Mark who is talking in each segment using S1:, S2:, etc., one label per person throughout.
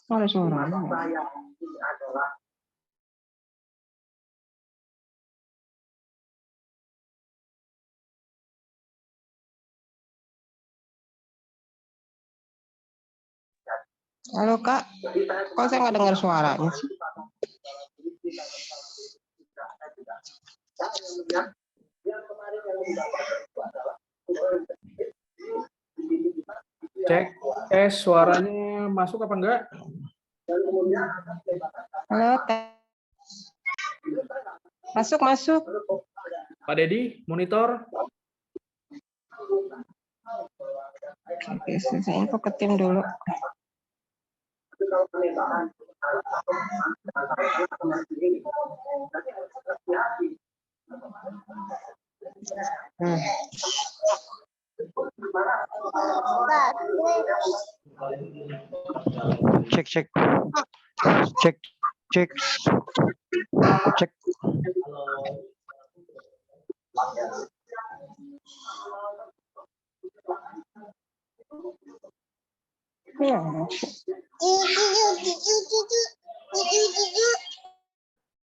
S1: Ada suaranya. Halo Kak, kok saya nggak dengar suaranya sih?
S2: Cek, suaranya masuk apa enggak?
S1: Halo, masuk.
S2: Pak Dedi, monitor.
S1: Oke, saya info ke tim dulu.
S3: Cek.
S1: Ya.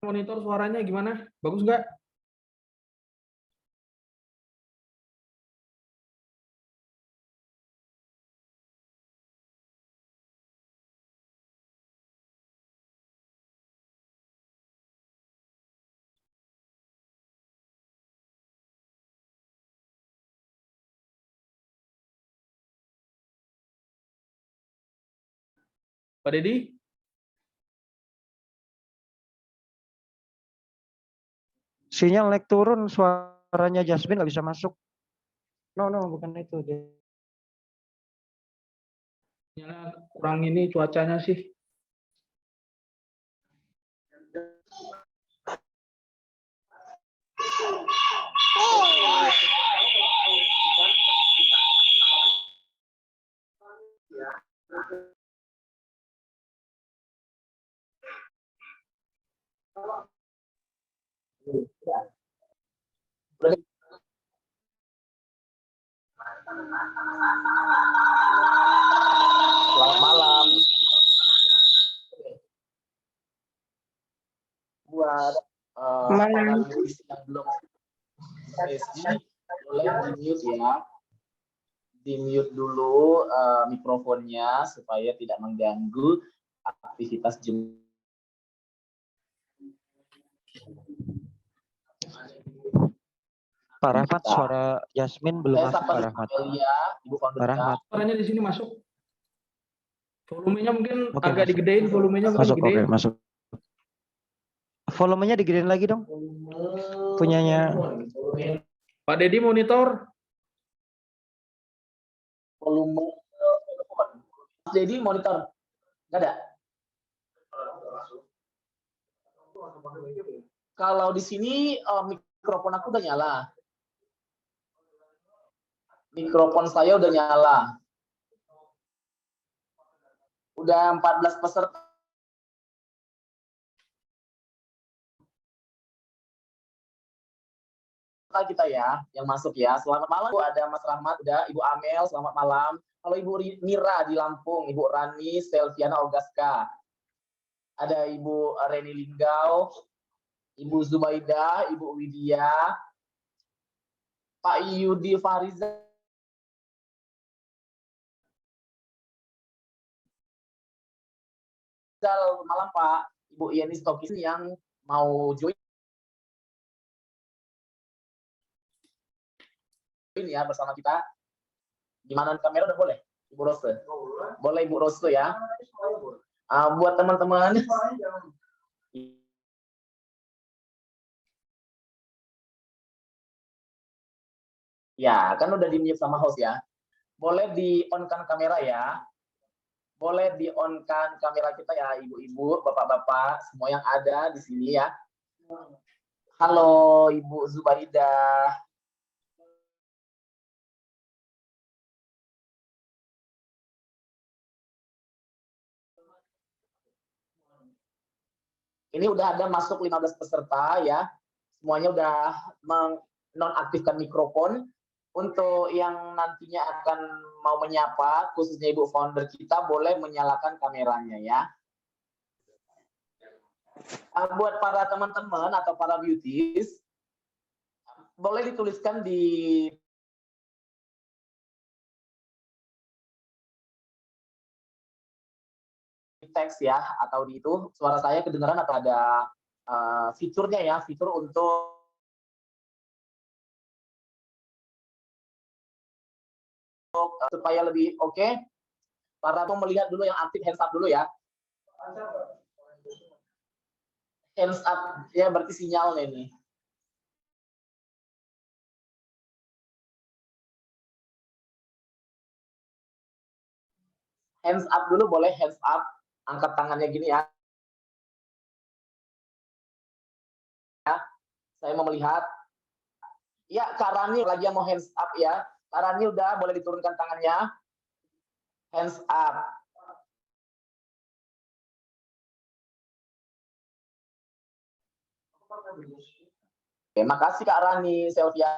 S2: Monitor suaranya gimana? Bagus nggak? Pak Dedi?
S3: Sinyal naik turun, suaranya Jasmine nggak bisa masuk. No, bukan itu.
S2: Kurang ini cuacanya sih.
S4: Selamat malam. Buat panelis yang belum sesi, boleh di-mute ya. Di-mute dulu mikrofonnya supaya tidak mengganggu aktivitas Zoom.
S3: Pak Rahmat, suara Jasmine belum masuk, Pak Rahmat.
S4: Ibu Pak
S3: Rahmat.
S2: Suaranya di sini masuk. Volumenya mungkin agak digedein, volumenya mungkin
S3: masuk,
S2: digedein.
S3: oke, masuk. Volumenya digedein lagi dong. Punyanya.
S2: Pak Dedi monitor.
S4: Volume. Jadi monitor. Nggak ada. Kalau di sini mikrofon aku udah nyala. Mikrofon saya udah nyala. Udah 14 peserta. Kita ya, yang masuk ya. Selamat malam, Bu. Ada Mas Rahmat, ada Ibu Amel, selamat malam. Kalau Ibu Mira di Lampung, Ibu Rani, Selviana Ogaska. Ada Ibu Reni Linggau, Ibu Zubaidah, Ibu Widya, Pak Yudi Fariza. Selamat malam Pak, Ibu Yeni Stokis yang mau join ya bersama kita. Gimana kamera udah boleh? Ibu Rose. Boleh Ibu Rose ya. Buat teman-teman. Ya, kan udah di-mute sama host ya. Boleh di-on-kan kamera ya. Boleh di-on-kan kamera kita ya, ibu-ibu, bapak-bapak, semua yang ada di sini ya. Halo Ibu Zubaidah. Ini udah ada masuk 15 peserta ya. Semuanya udah menonaktifkan mikrofon. Untuk yang nantinya akan mau menyapa, khususnya Ibu founder kita, boleh menyalakan kameranya ya. Buat para teman-teman atau para beauties, boleh dituliskan di teks ya, atau di itu suara saya kedengaran atau ada fiturnya ya, fitur untuk supaya lebih oke. Para mau melihat dulu yang aktif, hands up dulu ya. Hands up ya, berarti sinyalnya ini. Hands up dulu boleh, hands up. Angkat tangannya gini ya. Saya mau melihat. Ya, Kak Rani lagi yang mau hands up ya. Kak Rani udah, boleh diturunkan tangannya. Hands up. Oke, makasih Kak Rani, Selviana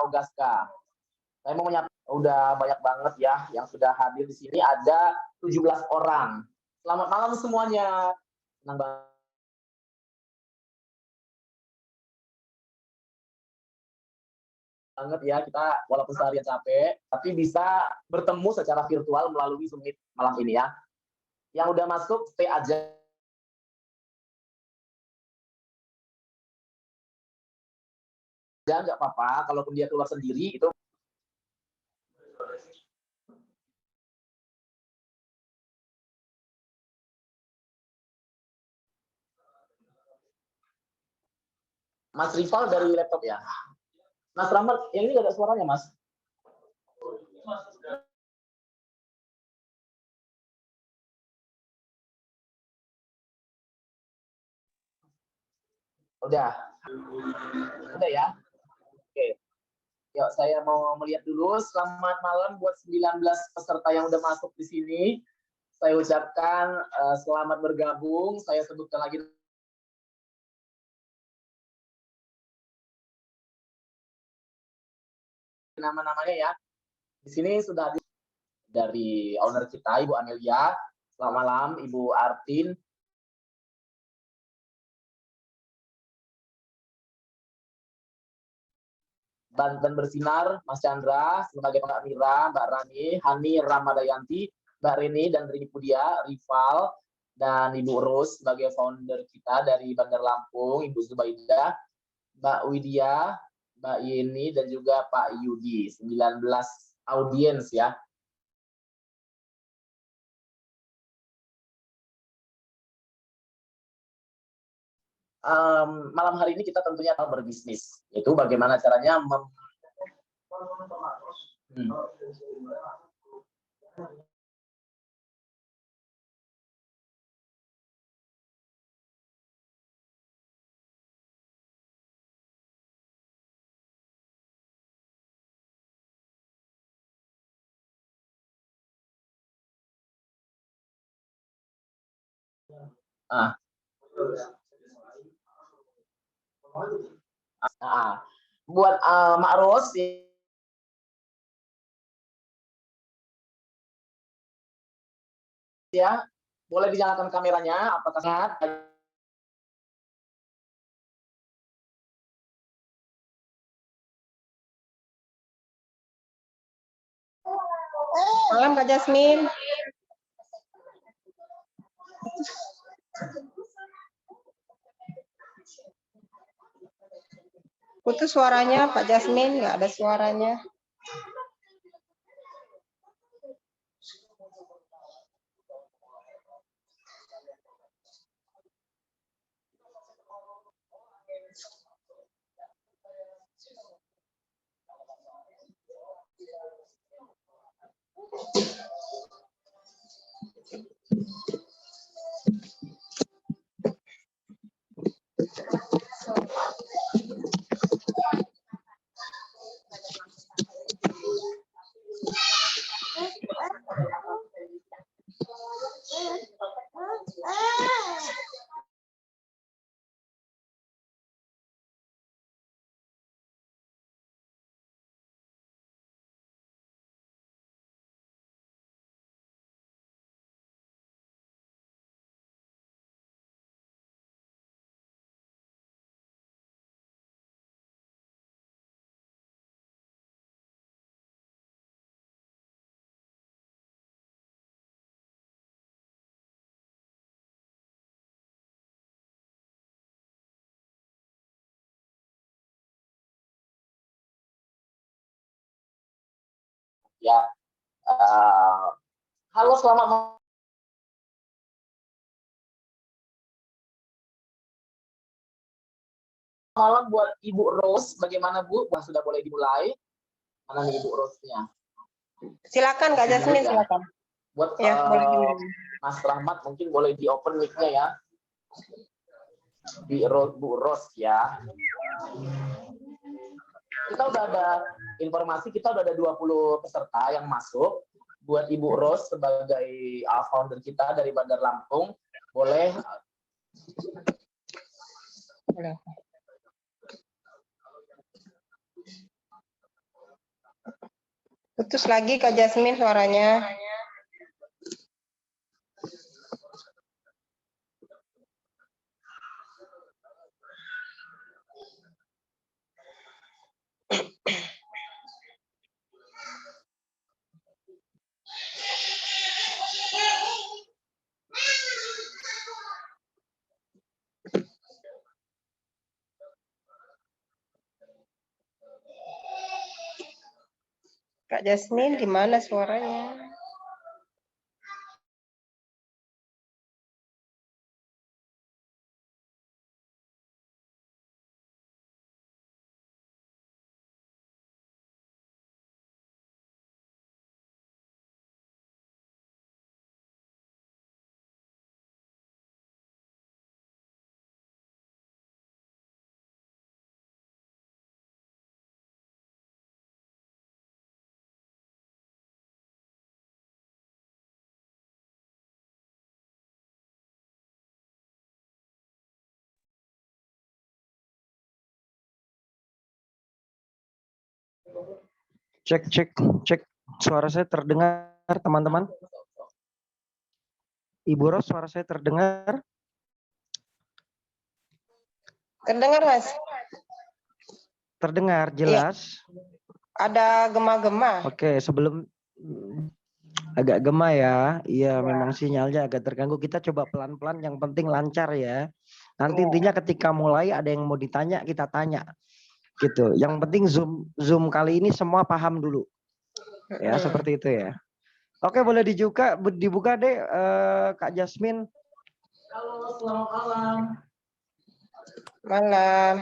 S4: Ogaska. Saya mau menyapa, udah banyak banget ya yang sudah hadir di sini, ada 17 orang. Selamat malam semuanya. Senang banget ya kita walaupun seharian capek, tapi bisa bertemu secara virtual melalui Zoom Meet malam ini ya. Yang udah masuk stay aja. Ya nggak apa-apa, kalaupun dia keluar sendiri itu. Mas Rival dari laptop ya. Mas Rahmat, yang ini nggak ada suaranya Mas. Udah ya. Oke. Yuk, saya mau melihat dulu. Selamat malam buat 19 peserta yang udah masuk di sini. Saya ucapkan selamat bergabung. Saya sebutkan lagi nama-namanya ya. Di sini sudah dari owner kita, Ibu Amelia. Selamat malam, Ibu Artin. Banten Bersinar, Mas Chandra, sebagai Mbak Mira, Mbak Rani, Hani Ramadayanti, Mbak Reni dan Rini Pudia, Rival, dan Ibu Rose sebagai founder kita dari Bandar Lampung, Ibu Zubaidah, Mbak Widya, Mbak Yeni, dan juga Pak Yudi. 19 audiens ya. Malam hari ini kita tentunya akan berbisnis. Itu bagaimana caranya buat Mak Ros ya, boleh dinyalakan kameranya, apakah sehat?
S1: Malam Kak Jasmine. Putus suaranya Pak Jasmine, nggak ada suaranya.
S4: ya. Halo, selamat malam buat Ibu Rose. Bagaimana Bu? Sudah boleh dimulai? Mana nih Ibu Rose-nya?
S1: Silakan Kak Jasmine, silakan.
S4: Buat
S1: Ya, boleh dimulai.
S4: Mas Rahmat mungkin boleh di open mic-nya ya. Bu Rose ya. Kita udah ada informasi, kita udah ada 20 peserta yang masuk. Buat Ibu Rose sebagai founder kita dari Bandar Lampung, boleh.
S1: Putus lagi Kak Jasmine suaranya. Kak Jasmine, di mana suaranya?
S3: Cek. Suara saya terdengar, teman-teman? Ibu Ros, suara saya terdengar?
S1: Terdengar, Mas?
S3: Terdengar jelas?
S1: Ada gema-gema.
S3: Oke, sebelum agak gema ya. Iya, memang sinyalnya agak terganggu. Kita coba pelan-pelan, yang penting lancar ya. Nanti intinya ketika mulai ada yang mau ditanya, kita tanya. Gitu. Yang penting Zoom kali ini semua paham dulu. Ya, seperti itu ya. Oke, boleh dibuka deh Kak Jasmine.
S4: Halo, selamat malam.
S1: Malam.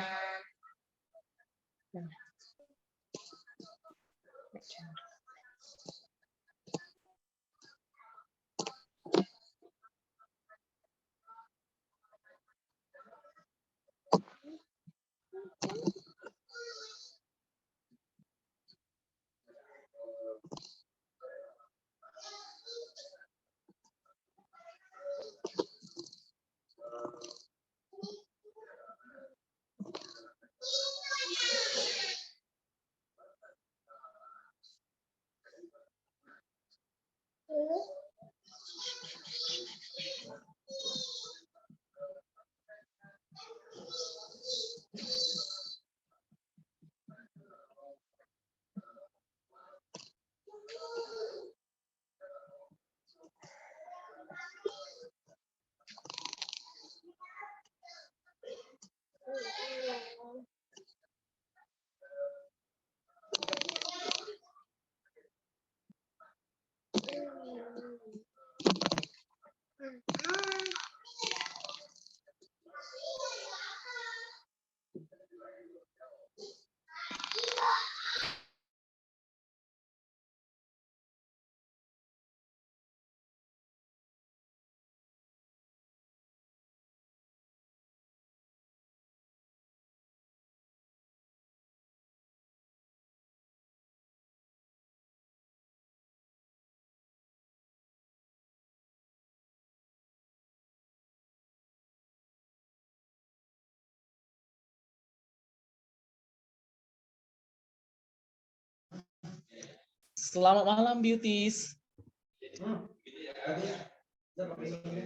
S4: Selamat malam, Beauties.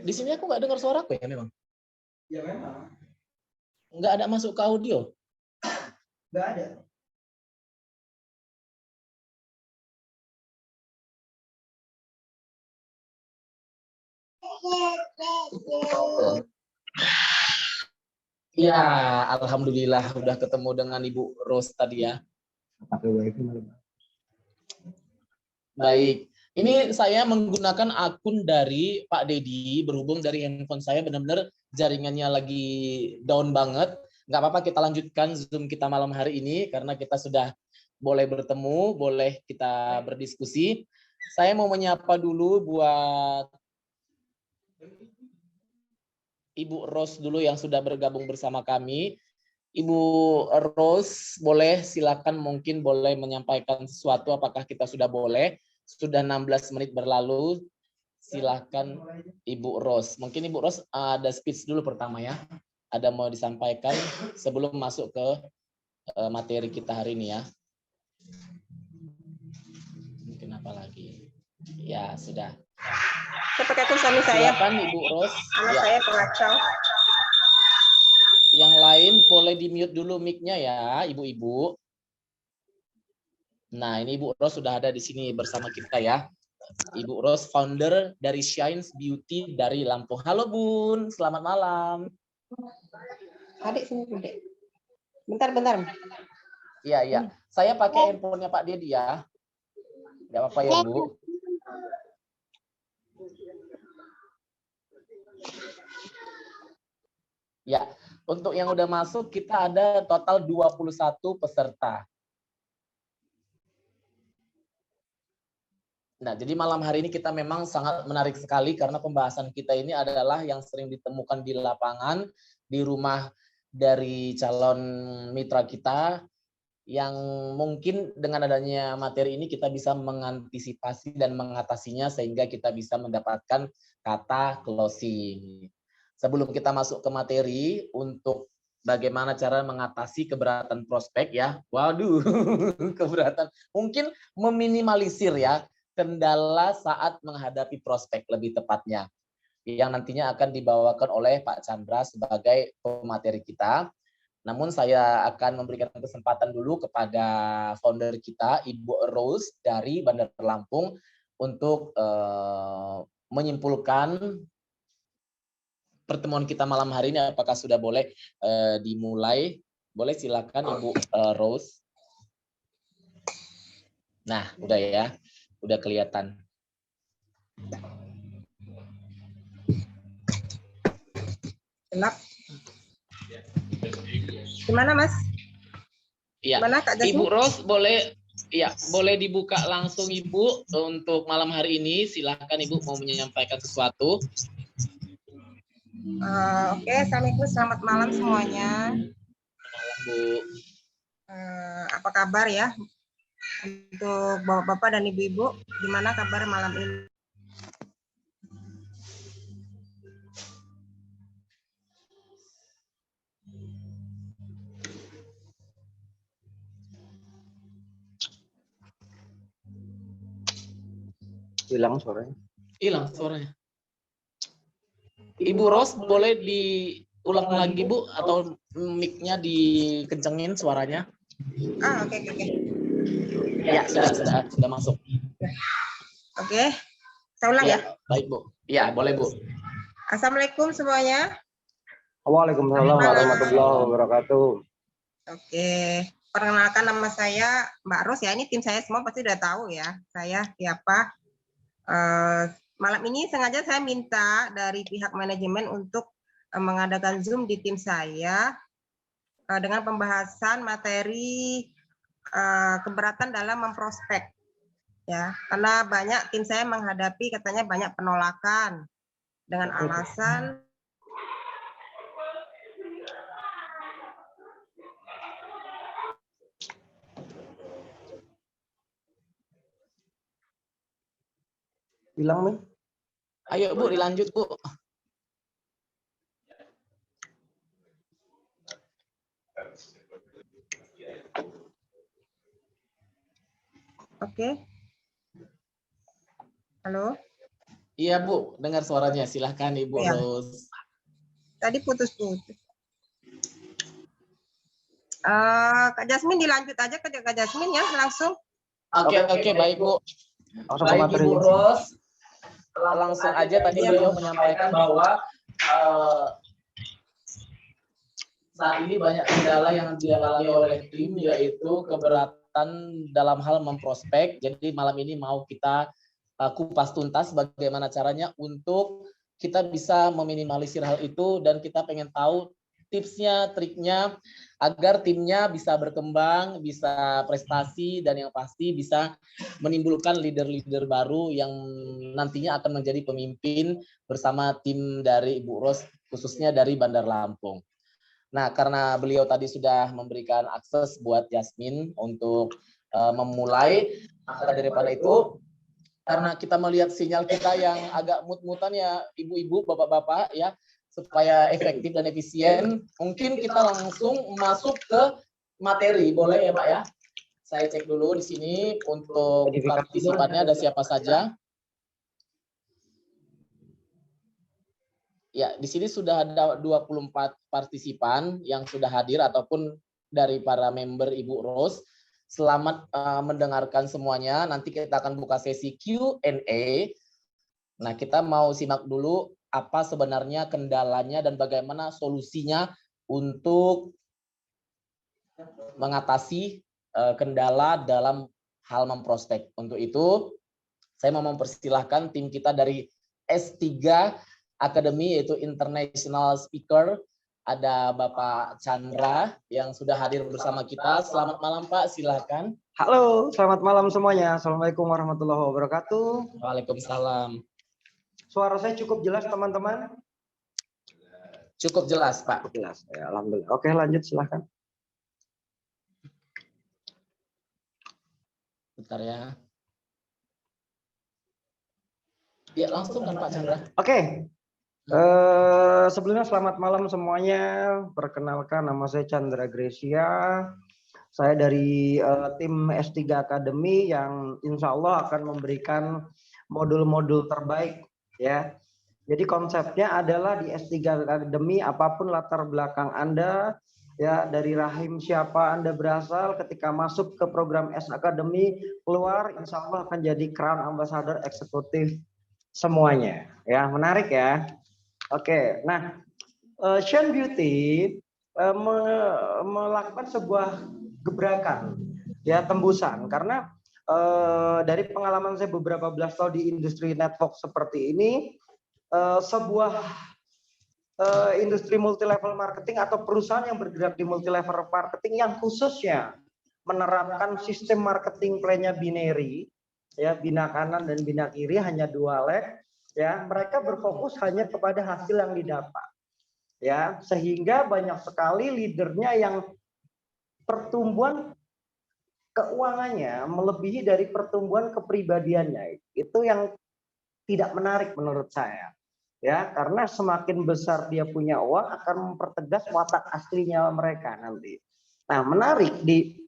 S4: Di sini aku nggak dengar suara aku ya memang.
S3: Ya memang.
S4: Nggak ada masuk ke audio.
S3: Nggak ada.
S4: Ya, alhamdulillah udah ketemu dengan Ibu Rose tadi ya.
S3: Pakai wifi malam.
S4: Baik. Ini saya menggunakan akun dari Pak Dedi, berhubung dari handphone saya benar-benar jaringannya lagi down banget. Nggak apa-apa, kita lanjutkan Zoom kita malam hari ini karena kita sudah boleh bertemu, boleh kita berdiskusi. Saya mau menyapa dulu buat Ibu Rose dulu yang sudah bergabung bersama kami. Ibu Rose, boleh silakan, mungkin boleh menyampaikan sesuatu, apakah kita sudah boleh? Sudah 16 menit berlalu. Silakan Ibu Rose. Mungkin Ibu Rose ada speech dulu pertama ya. Ada mau disampaikan sebelum masuk ke materi kita hari ini ya. Mungkin apa lagi? Ya, sudah.
S1: Saya pakai akun suami saya.
S4: Silakan Ibu Rose.
S1: Anak
S4: Ya.
S1: saya pengacau.
S4: Yang lain boleh di-mute dulu mic-nya ya, Ibu-ibu. Nah, ini Ibu Rose sudah ada di sini bersama kita ya. Ibu Rose, founder dari Shines Beauty dari Lampung. Halo Bun, selamat malam.
S1: Adik sini, Dek. Bentar.
S4: Iya, iya. Saya pakai handphonenya Pak Dedi ya. Nggak apa-apa ya, Bu. Ya, untuk yang udah masuk kita ada total 21 peserta. Nah, jadi malam hari ini kita memang sangat menarik sekali karena pembahasan kita ini adalah yang sering ditemukan di lapangan, di rumah dari calon mitra kita, yang mungkin dengan adanya materi ini kita bisa mengantisipasi dan mengatasinya sehingga kita bisa mendapatkan kata closing. Sebelum kita masuk ke materi untuk bagaimana cara mengatasi keberatan prospek ya. Waduh, keberatan. Mungkin meminimalisir ya kendala saat menghadapi prospek lebih tepatnya. Yang nantinya akan dibawakan oleh Pak Chandra sebagai pemateri kita. Namun saya akan memberikan kesempatan dulu kepada founder kita, Ibu Rose dari Bandar Lampung, untuk menyimpulkan pertemuan kita malam hari ini. Apakah sudah boleh dimulai? Boleh, silakan Ibu Rose. Nah, udah ya, udah kelihatan.
S1: Gelap. Gimana, Mas?
S4: Iya.
S1: Gimana, Kak Jasmine?
S4: Ibu Rose boleh, ya, boleh dibuka langsung Ibu untuk malam hari ini. Silahkan Ibu mau menyampaikan sesuatu.
S1: Oke, Assalamualaikum, selamat malam semuanya.
S4: Malam, Bu.
S1: Apa kabar ya untuk bapak-bapak dan ibu-ibu? Gimana kabar malam ini?
S3: Hilang suaranya.
S4: Hilang suaranya. Ibu Rose boleh diulang lagi Bu, atau mic-nya dikencengin suaranya?
S1: Oke.
S4: Ya, sudah masuk.
S1: Oke, saya ulang ya.
S4: Baik Bu. Ya, boleh Bu.
S1: Assalamualaikum semuanya.
S3: Waalaikumsalam warahmatullahi wabarakatuh.
S1: Oke, perkenalkan nama saya Mbak Ros ya. Ini tim saya semua pasti udah tahu ya. Saya siapa. Malam ini sengaja saya minta dari pihak manajemen untuk mengadakan Zoom di tim saya dengan pembahasan materi keberatan dalam memprospek. Ya, karena banyak tim saya menghadapi katanya banyak penolakan dengan alasan
S3: Hilang nih.
S4: Ayo Bu, dilanjut Bu.
S1: Oke. Halo.
S4: Iya Bu, dengar suaranya. Silahkan Ibu Rose.
S1: Tadi putus-putus. Kak Jasmine dilanjut aja ke Kak Jasmine ya langsung.
S4: Oke, baik Bu. Baik Ibu Rose. Langsung aja tadi beliau menyampaikan bahwa saat ini banyak kendala yang dialami oleh tim, yaitu keberatan kegiatan dalam hal memprospek. Jadi malam ini mau kita kupas tuntas bagaimana caranya untuk kita bisa meminimalisir hal itu, dan kita pengen tahu tipsnya, triknya agar timnya bisa berkembang, bisa prestasi, dan yang pasti bisa menimbulkan leader-leader baru yang nantinya akan menjadi pemimpin bersama tim dari Ibu Ros, khususnya dari Bandar Lampung. Nah, karena beliau tadi sudah memberikan akses buat Yasmin untuk memulai, maka daripada itu, karena kita melihat sinyal kita yang agak mut-mutan ya ibu-ibu, bapak-bapak ya, supaya efektif dan efisien, mungkin kita langsung masuk ke materi, boleh ya Pak ya? Saya cek dulu di sini untuk partisipannya ada siapa saja. Ya, di sini sudah ada 24 partisipan yang sudah hadir ataupun dari para member Ibu Ros. Selamat mendengarkan semuanya. Nanti kita akan buka sesi Q&A. Nah, kita mau simak dulu apa sebenarnya kendalanya dan bagaimana solusinya untuk mengatasi kendala dalam hal memprospek. Untuk itu, saya mau mempersilahkan tim kita dari S3 Academy, yaitu International Speaker. Ada Bapak Chandra yang sudah hadir bersama kita. Selamat malam Pak, silakan.
S3: Halo, selamat malam semuanya. Assalamualaikum warahmatullahi wabarakatuh.
S4: Waalaikumsalam.
S3: Suara saya cukup jelas teman-teman?
S4: Cukup jelas Pak.
S3: Jelas, ya, alhamdulillah. Oke, lanjut silahkan.
S4: Bentar ya. Ya, langsung kan Pak Chandra.
S3: Oke. Sebelumnya selamat malam semuanya. Perkenalkan, nama saya Chandra Gresia. Saya dari tim S3 Academy yang insya Allah akan memberikan modul-modul terbaik ya. Jadi konsepnya adalah di S3 Academy, apapun latar belakang Anda ya, dari rahim siapa Anda berasal, ketika masuk ke program S Academy, keluar insya Allah akan jadi Crown Ambassador eksekutif semuanya ya. Menarik ya. Oke, nah Shine Beauty melakukan sebuah gebrakan ya, tembusan, karena dari pengalaman saya beberapa belas tahun di industri network seperti ini, sebuah industri multi level marketing atau perusahaan yang bergerak di multi level marketing yang khususnya menerapkan sistem marketing plan-nya binary ya, bina kanan dan bina kiri, hanya 2 leg ya, mereka berfokus hanya kepada hasil yang didapat ya, sehingga banyak sekali leadernya yang pertumbuhan keuangannya melebihi dari pertumbuhan kepribadiannya. Itu yang tidak menarik menurut saya ya, karena semakin besar dia punya uang akan mempertegas watak aslinya mereka nanti. Nah, menarik di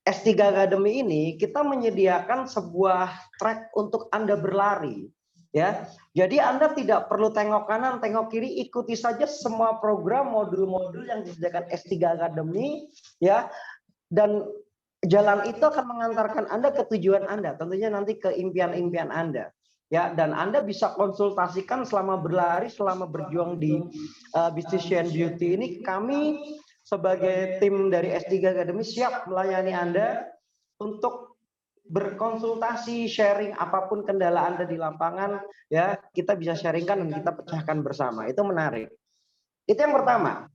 S3: S3 Academy ini kita menyediakan sebuah track untuk Anda berlari ya. Jadi Anda tidak perlu tengok kanan, tengok kiri, ikuti saja semua program modul-modul yang disediakan S3 Academy ya, dan jalan itu akan mengantarkan Anda ke tujuan Anda, tentunya nanti ke impian-impian Anda ya. Dan Anda bisa konsultasikan selama berlari, selama berjuang di bisnis Shine Beauty ini. Kami sebagai tim dari S3 Academy siap melayani Anda untuk berkonsultasi, sharing apapun kendala Anda di lapangan ya, kita bisa sharingkan dan kita pecahkan bersama. Itu menarik. Itu yang pertama.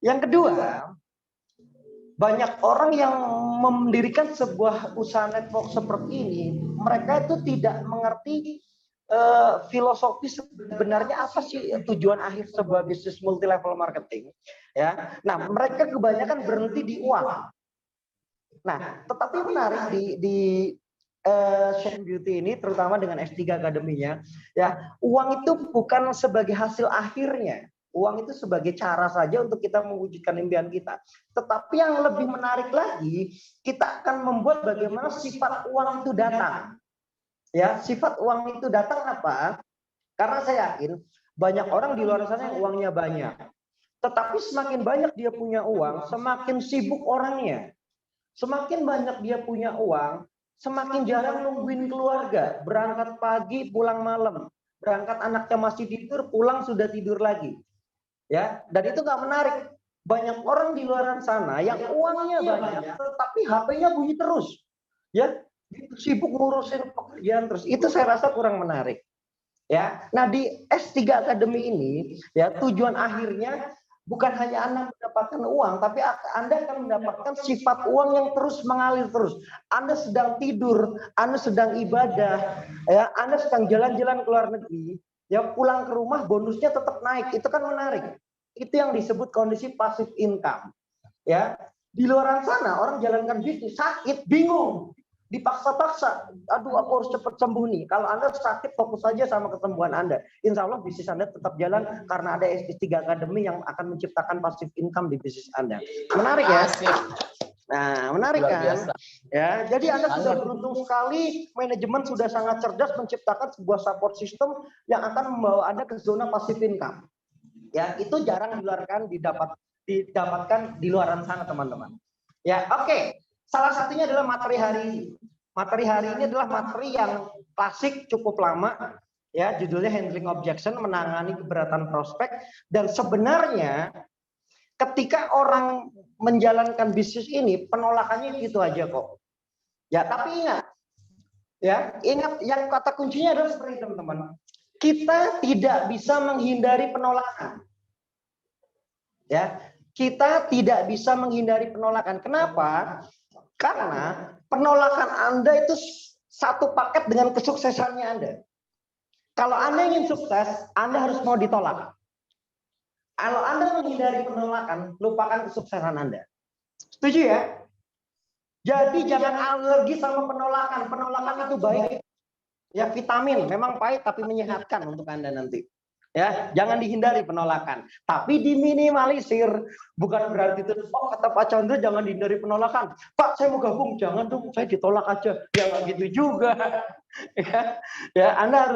S3: Yang kedua, banyak orang yang mendirikan sebuah usaha network seperti ini, mereka itu tidak mengerti filosofi sebenarnya apa sih tujuan akhir sebuah bisnis multi level marketing ya. Nah, mereka kebanyakan berhenti di uang. Nah, tetapi menarik di Shine Beauty ini, terutama dengan S3 Academy-nya ya, uang itu bukan sebagai hasil akhirnya. Uang itu sebagai cara saja untuk kita mewujudkan impian kita. Tetapi yang lebih menarik lagi, kita akan membuat bagaimana sifat uang itu datang. Ya, sifat uang itu datang apa? Karena saya yakin banyak orang di luar sana yang uangnya banyak. Tetapi semakin banyak dia punya uang, semakin sibuk orangnya. Semakin banyak dia punya uang, semakin jarang nungguin keluarga. Berangkat pagi, pulang malam. Berangkat anaknya masih tidur, pulang sudah tidur lagi. Ya, dan itu nggak menarik. Banyak orang di luar sana yang uangnya banyak, tetapi HP-nya bunyi terus. Ya, sibuk ngurusin pekerjaan terus. Itu saya rasa kurang menarik. Ya, nah di S3 Academy ini, ya tujuan akhirnya bukan hanya Anda mendapatkan uang, tapi Anda akan mendapatkan sifat uang yang terus mengalir terus. Anda sedang tidur, Anda sedang ibadah, ya, Anda sedang jalan-jalan ke luar negeri, ya pulang ke rumah bonusnya tetap naik. Itu kan menarik. Itu yang disebut kondisi passive income. Ya, di luar sana orang jalankan bisnis sakit, bingung, dipaksa-paksa. Aduh, aku harus cepat sembuh nih. Kalau Anda sakit, fokus saja sama kesembuhan Anda. Insya Allah bisnis Anda tetap jalan karena ada S3 Academy yang akan menciptakan passive income di bisnis Anda. Menarik ya? Nah, menarik kan? Ya, jadi Anda sudah beruntung sekali. Manajemen sudah sangat cerdas menciptakan sebuah support system yang akan membawa Anda ke zona passive income. Ya, itu jarang didapatkan di luaran sana, teman-teman. Ya, oke. Salah satunya adalah materi hari ini. Materi hari ini adalah materi yang klasik, cukup lama, ya, judulnya handling objection, menangani keberatan prospek. Dan sebenarnya ketika orang menjalankan bisnis ini, penolakannya gitu aja kok. Ya, tapi ingat yang kata kuncinya adalah seperti teman-teman. Kita tidak bisa menghindari penolakan. Ya, kita tidak bisa menghindari penolakan. Kenapa? Karena penolakan Anda itu satu paket dengan kesuksesannya Anda. Kalau Anda ingin sukses, Anda harus mau ditolak. Kalau Anda menghindari penolakan, lupakan kesuksesan Anda. Setuju ya? Jadi jangan alergi sama penolakan. Penolakan itu baik. Ya, vitamin, memang pahit tapi menyehatkan untuk Anda nanti. Ya, jangan dihindari penolakan, tapi diminimalisir. Bukan berarti itu, oh kata Pak Chandra jangan dihindari penolakan. Pak, saya mau gabung, jangan dong, saya ditolak aja. Ya nggak gitu juga. Ya, Anda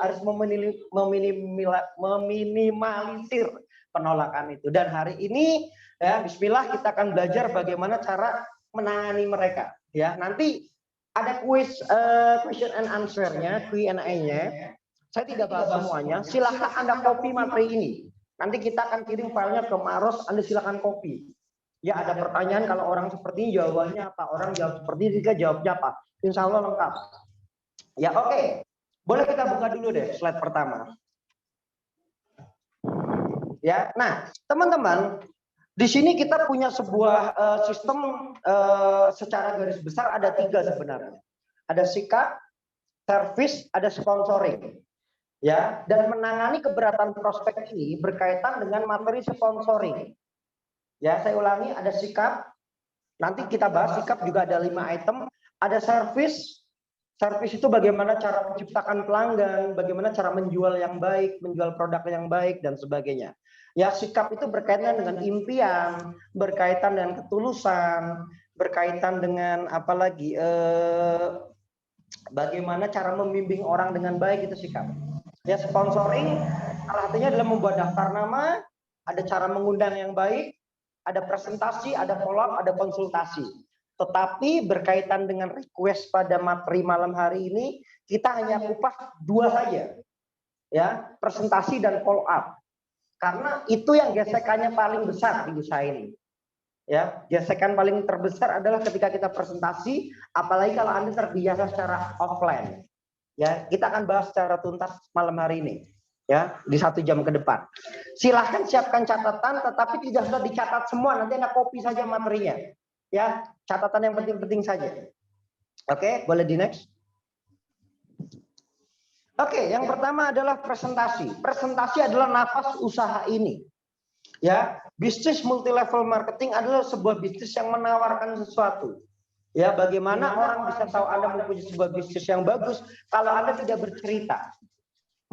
S3: harus meminimalisir penolakan itu. Dan hari ini, ya, Bismillah kita akan belajar bagaimana cara menangani mereka. Ya, nanti ada question and answer-nya, Q&A-nya. Saya tidak bahas semuanya. Silahkan Anda copy materi ini. Nanti kita akan kirim filenya ke Maros. Anda silahkan copy. Ya, ada pertanyaan kalau orang seperti ini jawabannya apa? Orang jawab seperti ini, dia jawabnya apa? Insya Allah lengkap. Ya, oke. Boleh kita buka dulu deh slide pertama. Ya, nah teman-teman, di sini kita punya sebuah sistem secara garis besar ada 3 sebenarnya. Ada sikap, service, ada sponsoring. Ya, dan menangani keberatan prospek ini berkaitan dengan materi sponsoring. Ya, saya ulangi, ada sikap. Nanti kita bahas sikap juga ada 5 item. Ada service. Service itu bagaimana cara menciptakan pelanggan, bagaimana cara menjual yang baik, menjual produk yang baik dan sebagainya. Ya, sikap itu berkaitan dengan impian, berkaitan dengan ketulusan, berkaitan dengan apalagi bagaimana cara membimbing orang dengan baik, itu sikap. Ya, sponsoring salah satunya adalah membuat daftar nama, ada cara mengundang yang baik, ada presentasi, ada follow up, ada konsultasi. Tetapi berkaitan dengan request pada materi malam hari ini, kita hanya kupas 2 saja. Ya, presentasi dan follow up. Karena itu yang gesekannya paling besar di usaha ini. Ya, gesekan paling terbesar adalah ketika kita presentasi, apalagi kalau Anda terbiasa secara offline. Ya, kita akan bahas secara tuntas malam hari ini, ya, di 1 jam ke depan. Silahkan siapkan catatan, tetapi tidak usah dicatat semua, nanti Anda copy saja materinya. Ya, catatan yang penting-penting saja. Oke, boleh di next. Oke, yang pertama adalah presentasi. Presentasi adalah nafas usaha ini. Ya, bisnis multi level marketing adalah sebuah bisnis yang menawarkan sesuatu. Ya, bagaimana orang bisa tahu Anda mempunyai sebuah bisnis yang bagus kalau Anda tidak bercerita.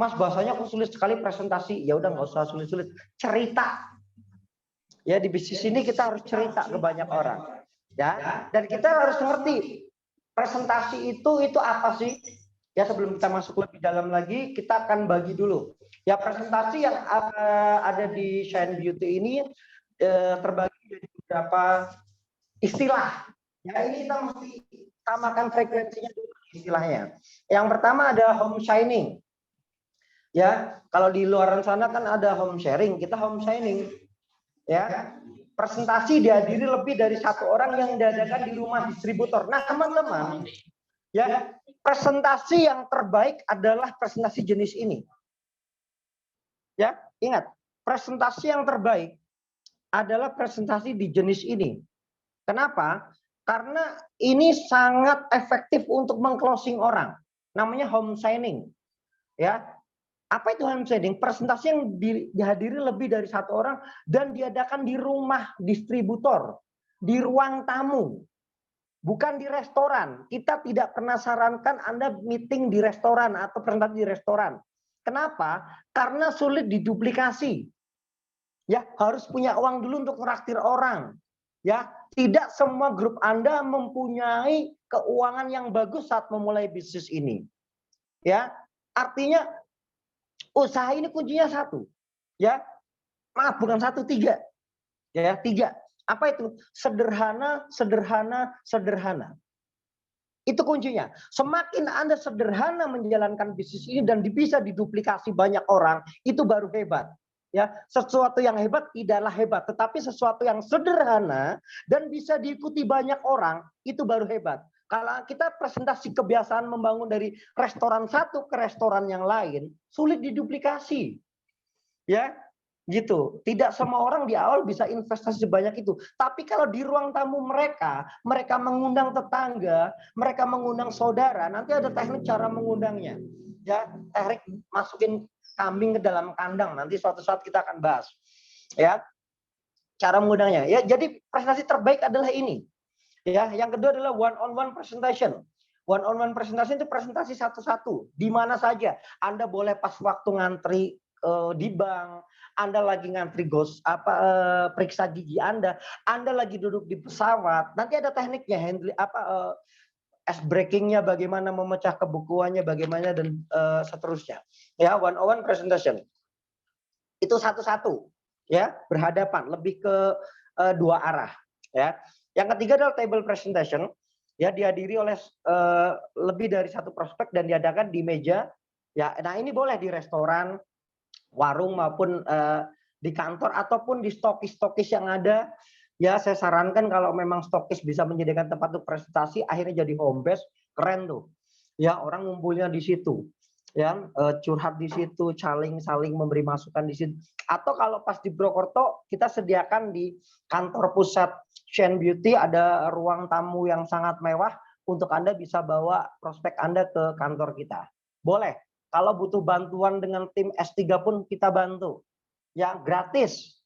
S3: Mas, bahasanya aku sulit sekali presentasi. Ya udah, nggak usah sulit-sulit. Cerita. Ya, di bisnis ini kita harus cerita ke banyak orang. Ya, dan kita harus mengerti presentasi itu apa sih? Ya, sebelum kita masuk lebih dalam lagi, kita akan bagi dulu. Ya, presentasi yang ada di Shine Beauty ini terbagi menjadi beberapa istilah. Ya, ini kita mesti samakan frekuensinya dulu istilahnya. Yang pertama ada home shining. Ya, kalau di luar sana kan ada home sharing, kita home shining. Ya, presentasi dihadiri lebih dari 1 orang yang diadakan di rumah distributor. Nah, teman-teman, ya, presentasi yang terbaik adalah presentasi jenis ini. Ya, ingat, presentasi yang terbaik adalah presentasi di jenis ini. Kenapa? Karena ini sangat efektif untuk meng-closing orang. Namanya home signing. Ya. Apa itu home signing? Presentasi yang dihadiri lebih dari 1 orang dan diadakan di rumah distributor, di ruang tamu. Bukan di restoran. Kita tidak pernah sarankan Anda meeting di restoran atau presentasi di restoran. Kenapa? Karena sulit diduplikasi. Ya, harus punya uang dulu untuk traktir orang. Ya, tidak semua grup Anda mempunyai keuangan yang bagus saat memulai bisnis ini. Ya, artinya usaha ini kuncinya 1. Ya, maaf bukan 1, 3. Ya, 3. Apa itu? Sederhana, sederhana, sederhana. Itu kuncinya. Semakin Anda sederhana menjalankan bisnis ini dan bisa diduplikasi banyak orang, itu baru hebat. Ya, sesuatu yang hebat tidaklah hebat, tetapi sesuatu yang sederhana dan bisa diikuti banyak orang, itu baru hebat. Kalau kita presentasi kebiasaan membangun dari restoran satu ke restoran yang lain, sulit diduplikasi. Ya, gitu. Tidak semua orang di awal bisa investasi sebanyak itu. Tapi kalau di ruang tamu mereka mengundang tetangga, mereka mengundang saudara, nanti ada teknik cara mengundangnya. Ya, teknik masukin kambing ke dalam kandang, nanti suatu saat kita akan bahas. Ya, cara mengundangnya. Ya, jadi presentasi terbaik adalah ini. Ya, yang kedua adalah one-on-one presentation. One-on-one presentation itu presentasi satu-satu, di mana saja. Anda boleh pas waktu ngantri di bank, Anda lagi ngantri periksa gigi Anda lagi duduk di pesawat, nanti ada tekniknya, ice breakingnya, bagaimana memecah kebukuannya, bagaimana dan seterusnya. Ya, one-on-one presentation itu satu-satu, ya, berhadapan, lebih ke 2 arah. Ya, yang ketiga adalah table presentation. Ya, dihadiri oleh lebih dari 1 prospek dan diadakan di meja. Ya, nah ini boleh di restoran, warung maupun di kantor ataupun di stokis-stokis yang ada. Ya, saya sarankan kalau memang stokis bisa menyediakan tempat untuk presentasi, akhirnya jadi home base, keren tuh. Ya, orang ngumpulnya di situ. Ya, curhat di situ, saling memberi masukan di situ. Atau kalau pas di Brokorto, kita sediakan di kantor pusat Shine Beauty ada ruang tamu yang sangat mewah untuk Anda bisa bawa prospek Anda ke kantor kita. Boleh. Kalau butuh bantuan dengan tim S3 pun kita bantu. Ya, gratis.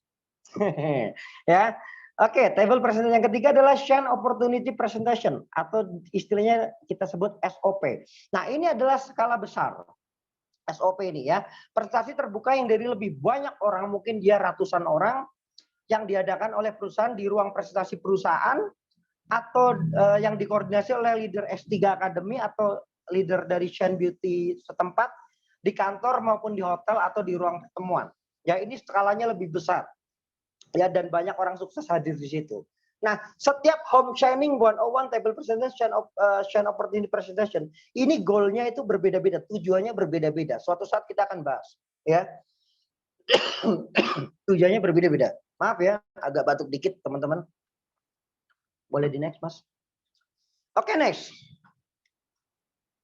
S3: Ya. Oke, table presentation yang ketiga adalah Shine Opportunity Presentation atau istilahnya kita sebut SOP. Nah, ini adalah skala besar. SOP ini ya. Presentasi terbuka yang dari lebih banyak orang, mungkin dia ratusan orang, yang diadakan oleh perusahaan di ruang presentasi perusahaan atau yang dikoordinasi oleh leader S3 Academy atau leader dari Shine Beauty setempat di kantor maupun di hotel atau di ruang pertemuan. Ya, ini skalanya lebih besar. Ya, dan banyak orang sukses hadir di situ. Nah, setiap home shining 101 table presentation, Shine Opportunity Presentation, ini goalnya itu berbeda-beda, tujuannya berbeda-beda. Suatu saat kita akan bahas, ya. Tujuannya berbeda-beda. Maaf ya, agak batuk dikit teman-teman. Boleh di next, Mas? Oke, next.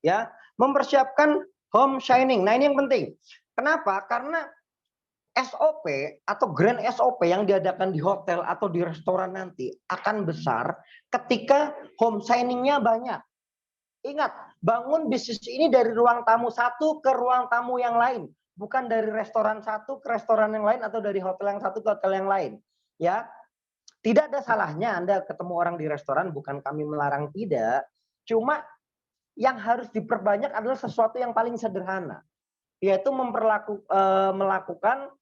S3: Ya, mempersiapkan home shining. Nah, ini yang penting. Kenapa? Karena SOP atau grand SOP yang diadakan di hotel atau di restoran nanti akan besar ketika home shining-nya banyak. Ingat, bangun bisnis ini dari ruang tamu satu ke ruang tamu yang lain. Bukan dari restoran satu ke restoran yang lain atau dari hotel yang satu ke hotel yang lain. Ya, tidak ada salahnya Anda ketemu orang di restoran, bukan kami melarang, tidak. Cuma yang harus diperbanyak adalah sesuatu yang paling sederhana, yaitu melakukan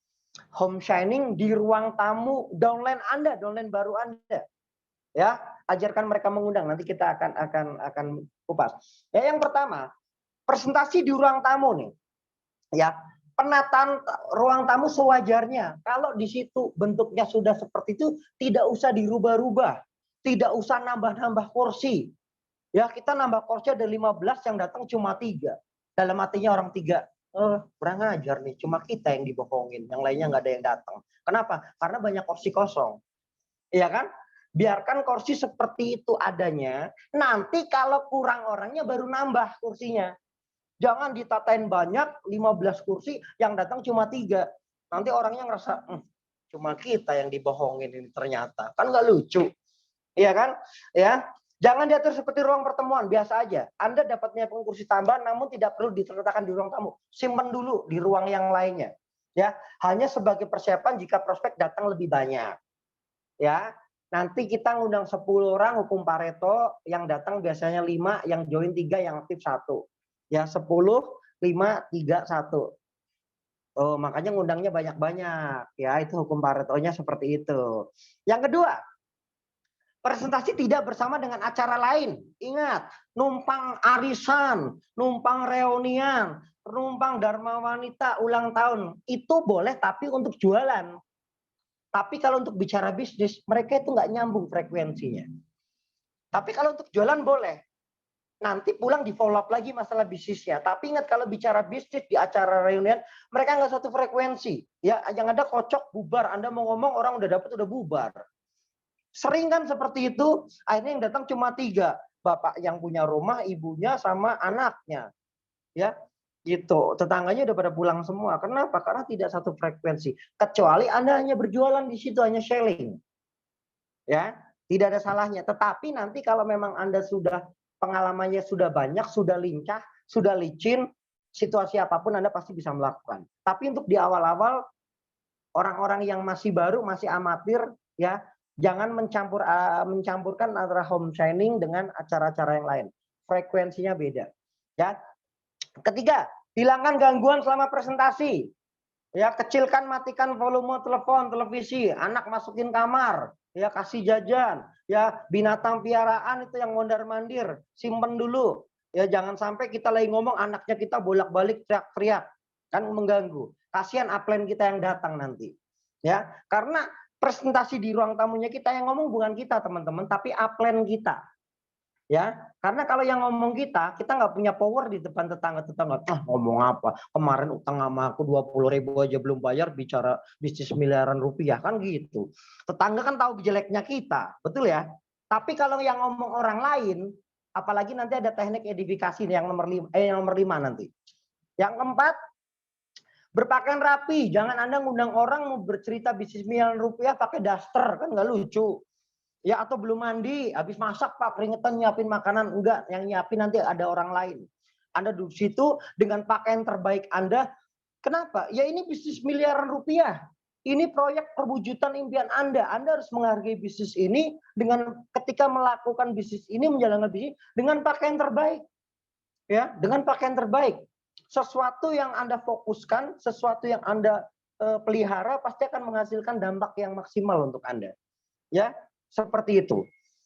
S3: home shining di ruang tamu downline Anda, downline baru Anda. Ya, ajarkan mereka mengundang. Nanti kita akan kupas. Ya, yang pertama, presentasi di ruang tamu nih. Ya, penataan ruang tamu sewajarnya. Kalau di situ bentuknya sudah seperti itu, tidak usah dirubah-rubah. Tidak usah nambah-nambah kursi. Ya, kita nambah kursi ada 15, yang datang cuma 3. Dalam artinya orang 3 kurang ajar nih, cuma kita yang dibohongin, yang lainnya nggak ada yang datang. Kenapa? Karena banyak kursi kosong. Iya kan? Biarkan kursi seperti itu adanya, nanti kalau kurang orangnya baru nambah kursinya. Jangan ditatain banyak, 15 kursi, yang datang cuma 3. Nanti orangnya ngerasa, cuma kita yang dibohongin ini ternyata. Kan nggak lucu. Iya kan? Ya. Jangan diatur seperti ruang pertemuan, biasa aja. Anda dapatnya kursi tambahan, namun tidak perlu diletakkan di ruang tamu. Simpan dulu di ruang yang lainnya. Ya, hanya sebagai persiapan jika prospek datang lebih banyak. Ya, nanti kita ngundang 10 orang hukum Pareto, yang datang biasanya 5, yang join 3, yang aktif 1. Ya, 10, 5, 3, 1. Oh, makanya ngundangnya banyak-banyak. Ya, itu hukum Paretonya seperti itu. Yang kedua, presentasi tidak bersama dengan acara lain. Ingat, numpang arisan, numpang reunian, numpang Dharma Wanita ulang tahun. Itu boleh tapi untuk jualan. Tapi kalau untuk bicara bisnis, mereka itu nggak nyambung frekuensinya. Tapi kalau untuk jualan boleh. Nanti pulang di follow up lagi masalah bisnisnya. Tapi ingat kalau bicara bisnis di acara reunian, mereka nggak satu frekuensi. Ya, yang ada kocok bubar. Anda mau ngomong orang udah dapat udah bubar. Sering kan seperti itu, akhirnya yang datang cuma 3. Bapak yang punya rumah, ibunya, sama anaknya. Ya, gitu. Tetangganya udah pada pulang semua. Kenapa? Karena tidak satu frekuensi. Kecuali Anda hanya berjualan di situ, hanya selling. Ya, tidak ada salahnya. Tetapi nanti kalau memang Anda sudah pengalamannya sudah banyak, sudah lincah, sudah licin, situasi apapun Anda pasti bisa melakukan. Tapi untuk di awal-awal, orang-orang yang masih baru, masih amatir, ya, jangan mencampurkan antara home training dengan acara-acara yang lain. Frekuensinya beda. Ya. Ketiga, hilangkan gangguan selama presentasi. Ya, kecilkan, matikan volume telepon, televisi, anak masukin kamar, ya kasih jajan, ya binatang piaraan itu yang mondar-mandir, simpen dulu. Ya, jangan sampai kita lagi ngomong anaknya kita bolak-balik teriak-teriak, kan mengganggu. Kasihan upline kita yang datang nanti. Ya, karena presentasi di ruang tamunya kita yang ngomong bukan kita teman-teman, tapi upline kita. Ya, karena kalau yang ngomong kita nggak punya power di depan tetangga-tetangga. Ngomong apa? Kemarin utang sama aku 20.000 aja belum bayar, bicara bisnis miliaran rupiah kan gitu. Tetangga kan tahu jeleknya kita, betul ya? Tapi kalau yang ngomong orang lain, apalagi nanti ada teknik edifikasi yang nomor 5, yang nomor 5 nanti. Yang keempat, berpakaian rapi. Jangan Anda ngundang orang mau bercerita bisnis miliaran rupiah pakai daster, kan nggak lucu. Ya, atau belum mandi, habis masak Pak, keringetan nyiapin makanan. Enggak, yang nyiapin nanti ada orang lain. Anda duduk situ dengan pakaian terbaik Anda. Kenapa? Ya ini bisnis miliaran rupiah. Ini proyek perwujudan impian Anda. Anda harus menghargai bisnis ini dengan ketika melakukan bisnis ini, menjalankan bisnis dengan pakaian terbaik. Ya, dengan pakaian terbaik. Sesuatu yang Anda fokuskan, sesuatu yang Anda pelihara pasti akan menghasilkan dampak yang maksimal untuk Anda. Ya, seperti itu.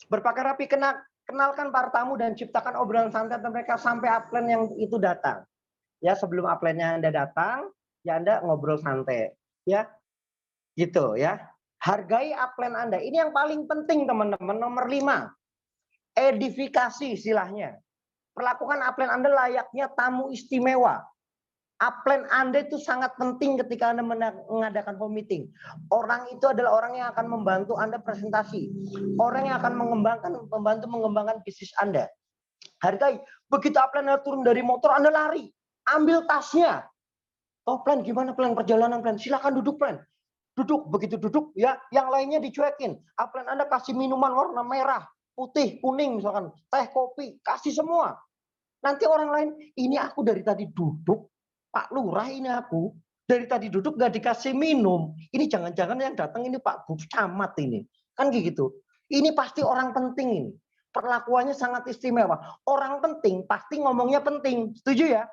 S3: Berpakaian rapi, kenalkan para tamu dan ciptakan obrolan santai mereka sampai upline yang itu datang. Ya, sebelum upline-nya Anda datang, ya Anda ngobrol santai. Ya, gitu ya. Hargai upline Anda. Ini yang paling penting teman-teman. Nomor 5, edifikasi istilahnya. Perlakukan upline Anda layaknya tamu istimewa. Upline Anda itu sangat penting ketika Anda mengadakan home meeting. Orang itu adalah orang yang akan membantu Anda presentasi. Orang yang akan membantu mengembangkan bisnis Anda. Hargai. Begitu upline Anda turun dari motor, Anda lari. Ambil tasnya. Oh, plan gimana plan perjalanan plan? Silakan duduk plan. Duduk, begitu duduk ya, yang lainnya dicuekin. Upline Anda kasih minuman warna merah, putih, kuning misalkan, teh, kopi, kasih semua. Nanti orang lain, ini aku dari tadi duduk, Pak Lurah ini aku dari tadi duduk gak dikasih minum. Ini jangan-jangan yang datang ini Pak Camat ini. Kan gitu. Ini pasti orang penting ini. Perlakuannya sangat istimewa. Orang penting pasti ngomongnya penting. Setuju ya?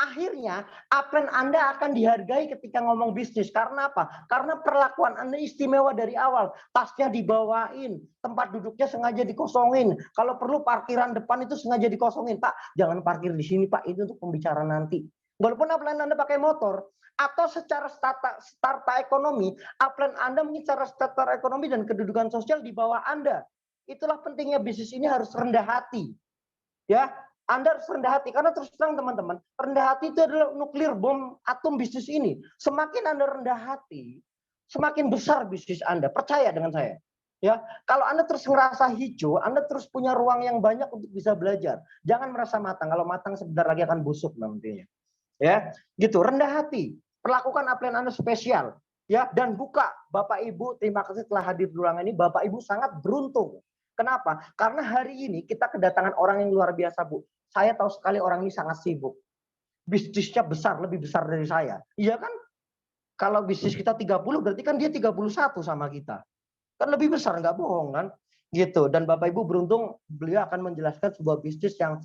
S3: Akhirnya upline Anda akan dihargai ketika ngomong bisnis. Karena apa? Karena perlakuan Anda istimewa dari awal. Tasnya dibawain, tempat duduknya sengaja dikosongin. Kalau perlu parkiran depan itu sengaja dikosongin. Pak, jangan parkir di sini Pak, itu untuk pembicaraan nanti. Walaupun upline Anda pakai motor, atau secara starta ekonomi, upline Anda mungkin secara starta ekonomi dan kedudukan sosial di bawah Anda. Itulah pentingnya bisnis ini harus rendah hati. Ya, Anda harus rendah hati, karena terus terang teman-teman, rendah hati itu adalah nuklir bom atom bisnis ini. Semakin Anda rendah hati, semakin besar bisnis Anda. Percaya dengan saya. Ya, kalau Anda terus ngerasa hijau, Anda terus punya ruang yang banyak untuk bisa belajar. Jangan merasa matang. Kalau matang sebentar lagi akan busuk nantinya. Ya, gitu. Rendah hati. Perlakukan upline Anda spesial. Ya, dan buka. Bapak Ibu, terima kasih telah hadir di ruangan ini. Bapak Ibu sangat beruntung. Kenapa? Karena hari ini kita kedatangan orang yang luar biasa, Bu. Saya tahu sekali orang ini sangat sibuk. Bisnisnya besar, lebih besar dari saya. Iya kan? Kalau bisnis kita 30, berarti kan dia 31 sama kita. Kan lebih besar, nggak bohong kan? Gitu. Dan Bapak Ibu beruntung, beliau akan menjelaskan sebuah bisnis yang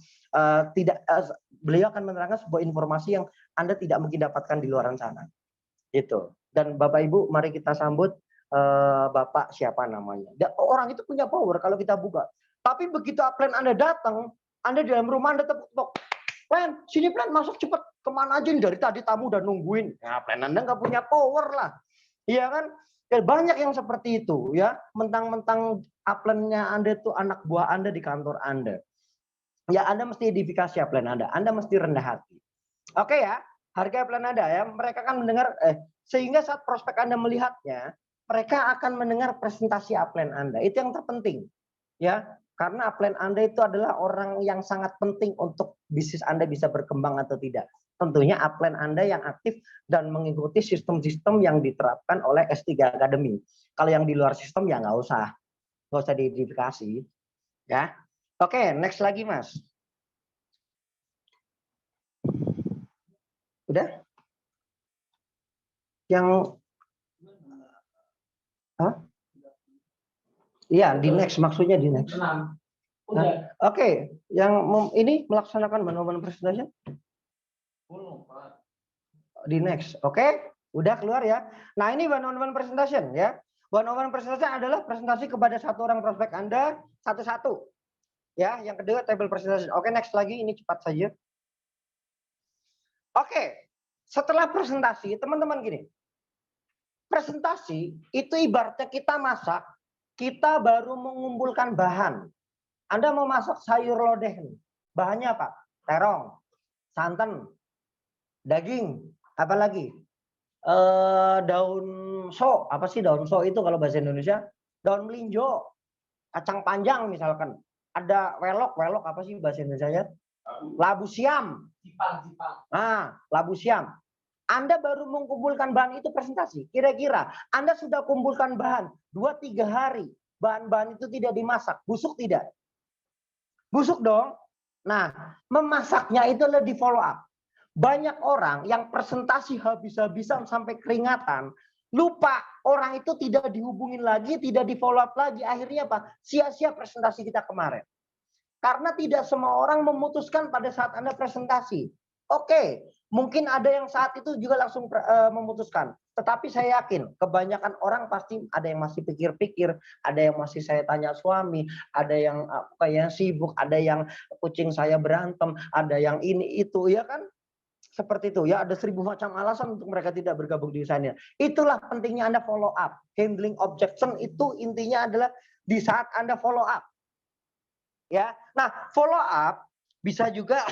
S3: beliau akan menerangkan sebuah informasi yang Anda tidak mungkin dapatkan di luar sana. Gitu. Dan Bapak Ibu, mari kita sambut Bapak siapa namanya. Orang itu punya power kalau kita buka. Tapi begitu upline Anda datang, Anda di dalam rumah Anda tepuk-tepuk. Plan, sini plan, masuk cepet. Kemana aja nih? Dari tadi tamu udah nungguin. Nah, plan Anda nggak punya power lah. Iya kan? Ya, banyak yang seperti itu ya. Mentang-mentang upline-nya Anda itu anak buah Anda di kantor Anda. Ya, Anda mesti edifikasi upline Anda. Anda mesti rendah hati. Oke ya, harga upline Anda ya. Mereka akan mendengar, sehingga saat prospek Anda melihatnya, mereka akan mendengar presentasi upline Anda. Itu yang terpenting. Ya, karena upline Anda itu adalah orang yang sangat penting untuk bisnis Anda bisa berkembang atau tidak. Tentunya upline Anda yang aktif dan mengikuti sistem-sistem yang diterapkan oleh S3 Academy. Kalau yang di luar sistem ya nggak usah diidentifikasi. Ya, oke, next lagi Mas. Udah? Yang iya, di next, maksudnya di next. Nah, oke, yang ini melaksanakan one-on-one presentation? Di next, oke? Udah keluar ya. Nah, ini one-on-one presentation ya. One-on-one presentation adalah presentasi kepada satu orang prospek Anda satu-satu. Ya, yang kedua table presentation. Oke, next lagi, ini cepat saja. Oke, setelah presentasi, teman-teman gini. Presentasi itu ibaratnya kita masak, kita baru mengumpulkan bahan. Anda mau masak sayur lodeh nih. Bahannya apa? Terong, santan, daging, apa lagi? Daun so, apa sih daun so itu kalau bahasa Indonesia? Daun melinjo, kacang panjang misalkan. Ada welok apa sih bahasa Indonesia? Labu siam. Nah, labu siam. Anda baru mengumpulkan bahan itu presentasi. Kira-kira Anda sudah kumpulkan bahan 2-3 hari. Bahan-bahan itu tidak dimasak. Busuk tidak? Busuk dong. Nah, memasaknya itu adalah di follow up. Banyak orang yang presentasi habis-habisan sampai keringatan. Lupa orang itu tidak dihubungin lagi, tidak di follow up lagi. Akhirnya apa? Sia-sia presentasi kita kemarin. Karena tidak semua orang memutuskan pada saat Anda presentasi. Oke, mungkin ada yang saat itu juga langsung memutuskan. Tetapi saya yakin kebanyakan orang pasti ada yang masih pikir-pikir, ada yang masih saya tanya suami, ada yang kayak sibuk, ada yang kucing saya berantem, ada yang ini itu, ya kan? Seperti itu ya, ada 1000 macam alasan untuk mereka tidak bergabung di sana. Itulah pentingnya Anda follow up. Handling objection itu intinya adalah di saat Anda follow up. Ya. Nah, follow up bisa juga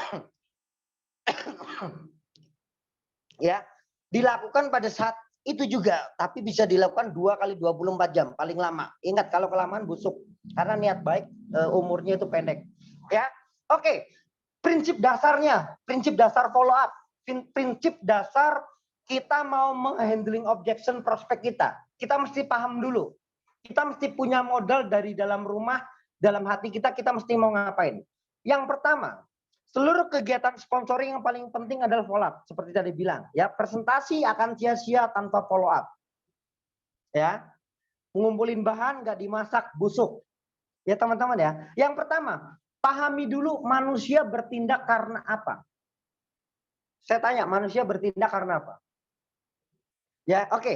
S3: ya dilakukan pada saat itu juga, tapi bisa dilakukan 2 kali 24 jam paling lama. Ingat, kalau kelamaan busuk karena niat baik, umurnya itu pendek. Ya. Oke. Prinsip dasarnya, prinsip dasar follow up, prinsip dasar kita mau menghandling objection prospek kita. Kita mesti paham dulu. Kita mesti punya modal dari dalam rumah, dalam hati kita mesti mau ngapain. Yang pertama, seluruh kegiatan sponsoring yang paling penting adalah follow up. Seperti tadi bilang, ya, presentasi akan sia-sia tanpa follow up. Ya, ngumpulin bahan nggak dimasak, busuk. Ya teman-teman ya. Yang pertama, pahami dulu manusia bertindak karena apa. Saya tanya, manusia bertindak karena apa? Ya, oke.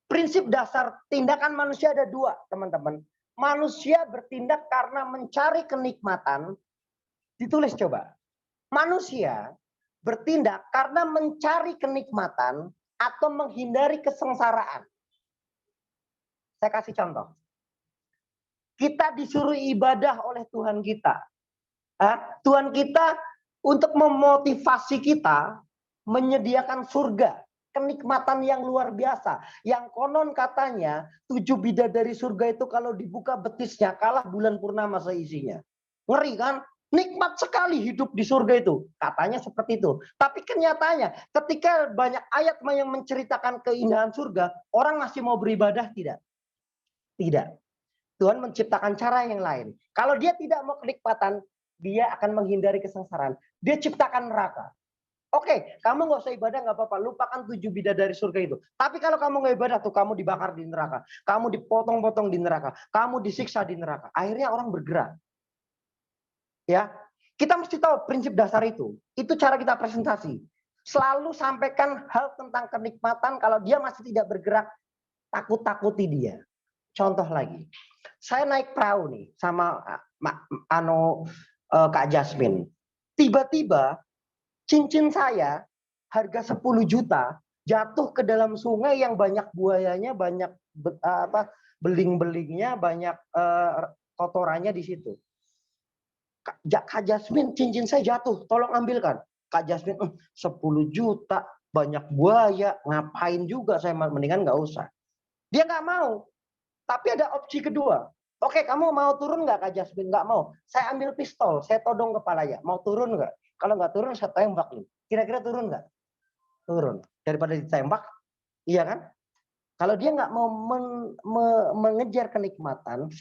S3: Prinsip dasar tindakan manusia ada 2, teman-teman. Manusia bertindak karena mencari kenikmatan. Ditulis coba. Manusia bertindak karena mencari kenikmatan atau menghindari kesengsaraan. Saya kasih contoh. Kita disuruh ibadah oleh Tuhan kita. Tuhan kita untuk memotivasi kita menyediakan surga, kenikmatan yang luar biasa. Yang konon katanya 7 bidadari surga itu kalau dibuka betisnya kalah bulan purnama seisinya. Ngeri kan? Nikmat sekali hidup di surga itu. Katanya seperti itu. Tapi kenyataannya ketika banyak ayat yang menceritakan keindahan surga, orang masih mau beribadah tidak? Tidak. Tuhan menciptakan cara yang lain. Kalau dia tidak mau kenikmatan, dia akan menghindari kesengsaraan. Dia ciptakan neraka. Oke, kamu nggak usah ibadah nggak apa-apa. Lupakan 7 bidadari surga itu. Tapi kalau kamu nggak ibadah tuh, kamu dibakar di neraka. Kamu dipotong-potong di neraka. Kamu disiksa di neraka. Akhirnya orang bergerak. Ya, kita mesti tahu prinsip dasar itu. Itu cara kita presentasi. Selalu sampaikan hal tentang kenikmatan. Kalau dia masih tidak bergerak, takut-takuti dia. Contoh lagi, saya naik perahu nih sama Kak Jasmine. Tiba-tiba cincin saya harga 10 juta jatuh ke dalam sungai yang banyak buayanya, banyak beling-belingnya, banyak kotorannya di situ. Kak Jasmine, cincin saya jatuh, tolong ambilkan. Kak Jasmine, 10 juta, banyak buaya, ngapain juga, saya mendingan nggak usah. Dia nggak mau. Tapi ada opsi kedua. Oke, kamu mau turun nggak Kak Jasmine? Nggak mau. Saya ambil pistol, saya todong kepalanya. Mau turun nggak? Kalau nggak turun, saya tembak nih. Kira-kira turun nggak? Turun. Daripada ditembak, iya kan? Kalau dia nggak mau mengejar kenikmatan,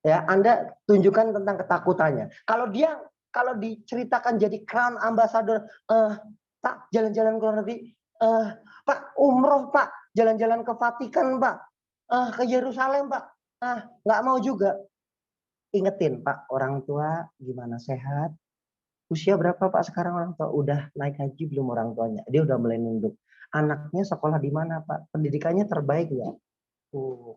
S3: ya Anda tunjukkan tentang ketakutannya. Kalau diceritakan jadi crown ambassador, Pak jalan-jalan ke luar negeri, Pak umroh Pak, jalan-jalan ke Vatikan Pak, ke Yerusalem Pak, nggak mau juga. Ingetin Pak, orang tua gimana, sehat? Usia berapa Pak sekarang orang tua? Udah naik haji belum orang tuanya? Dia udah mulai nunduk. Anaknya sekolah di mana Pak? Pendidikannya terbaik ya?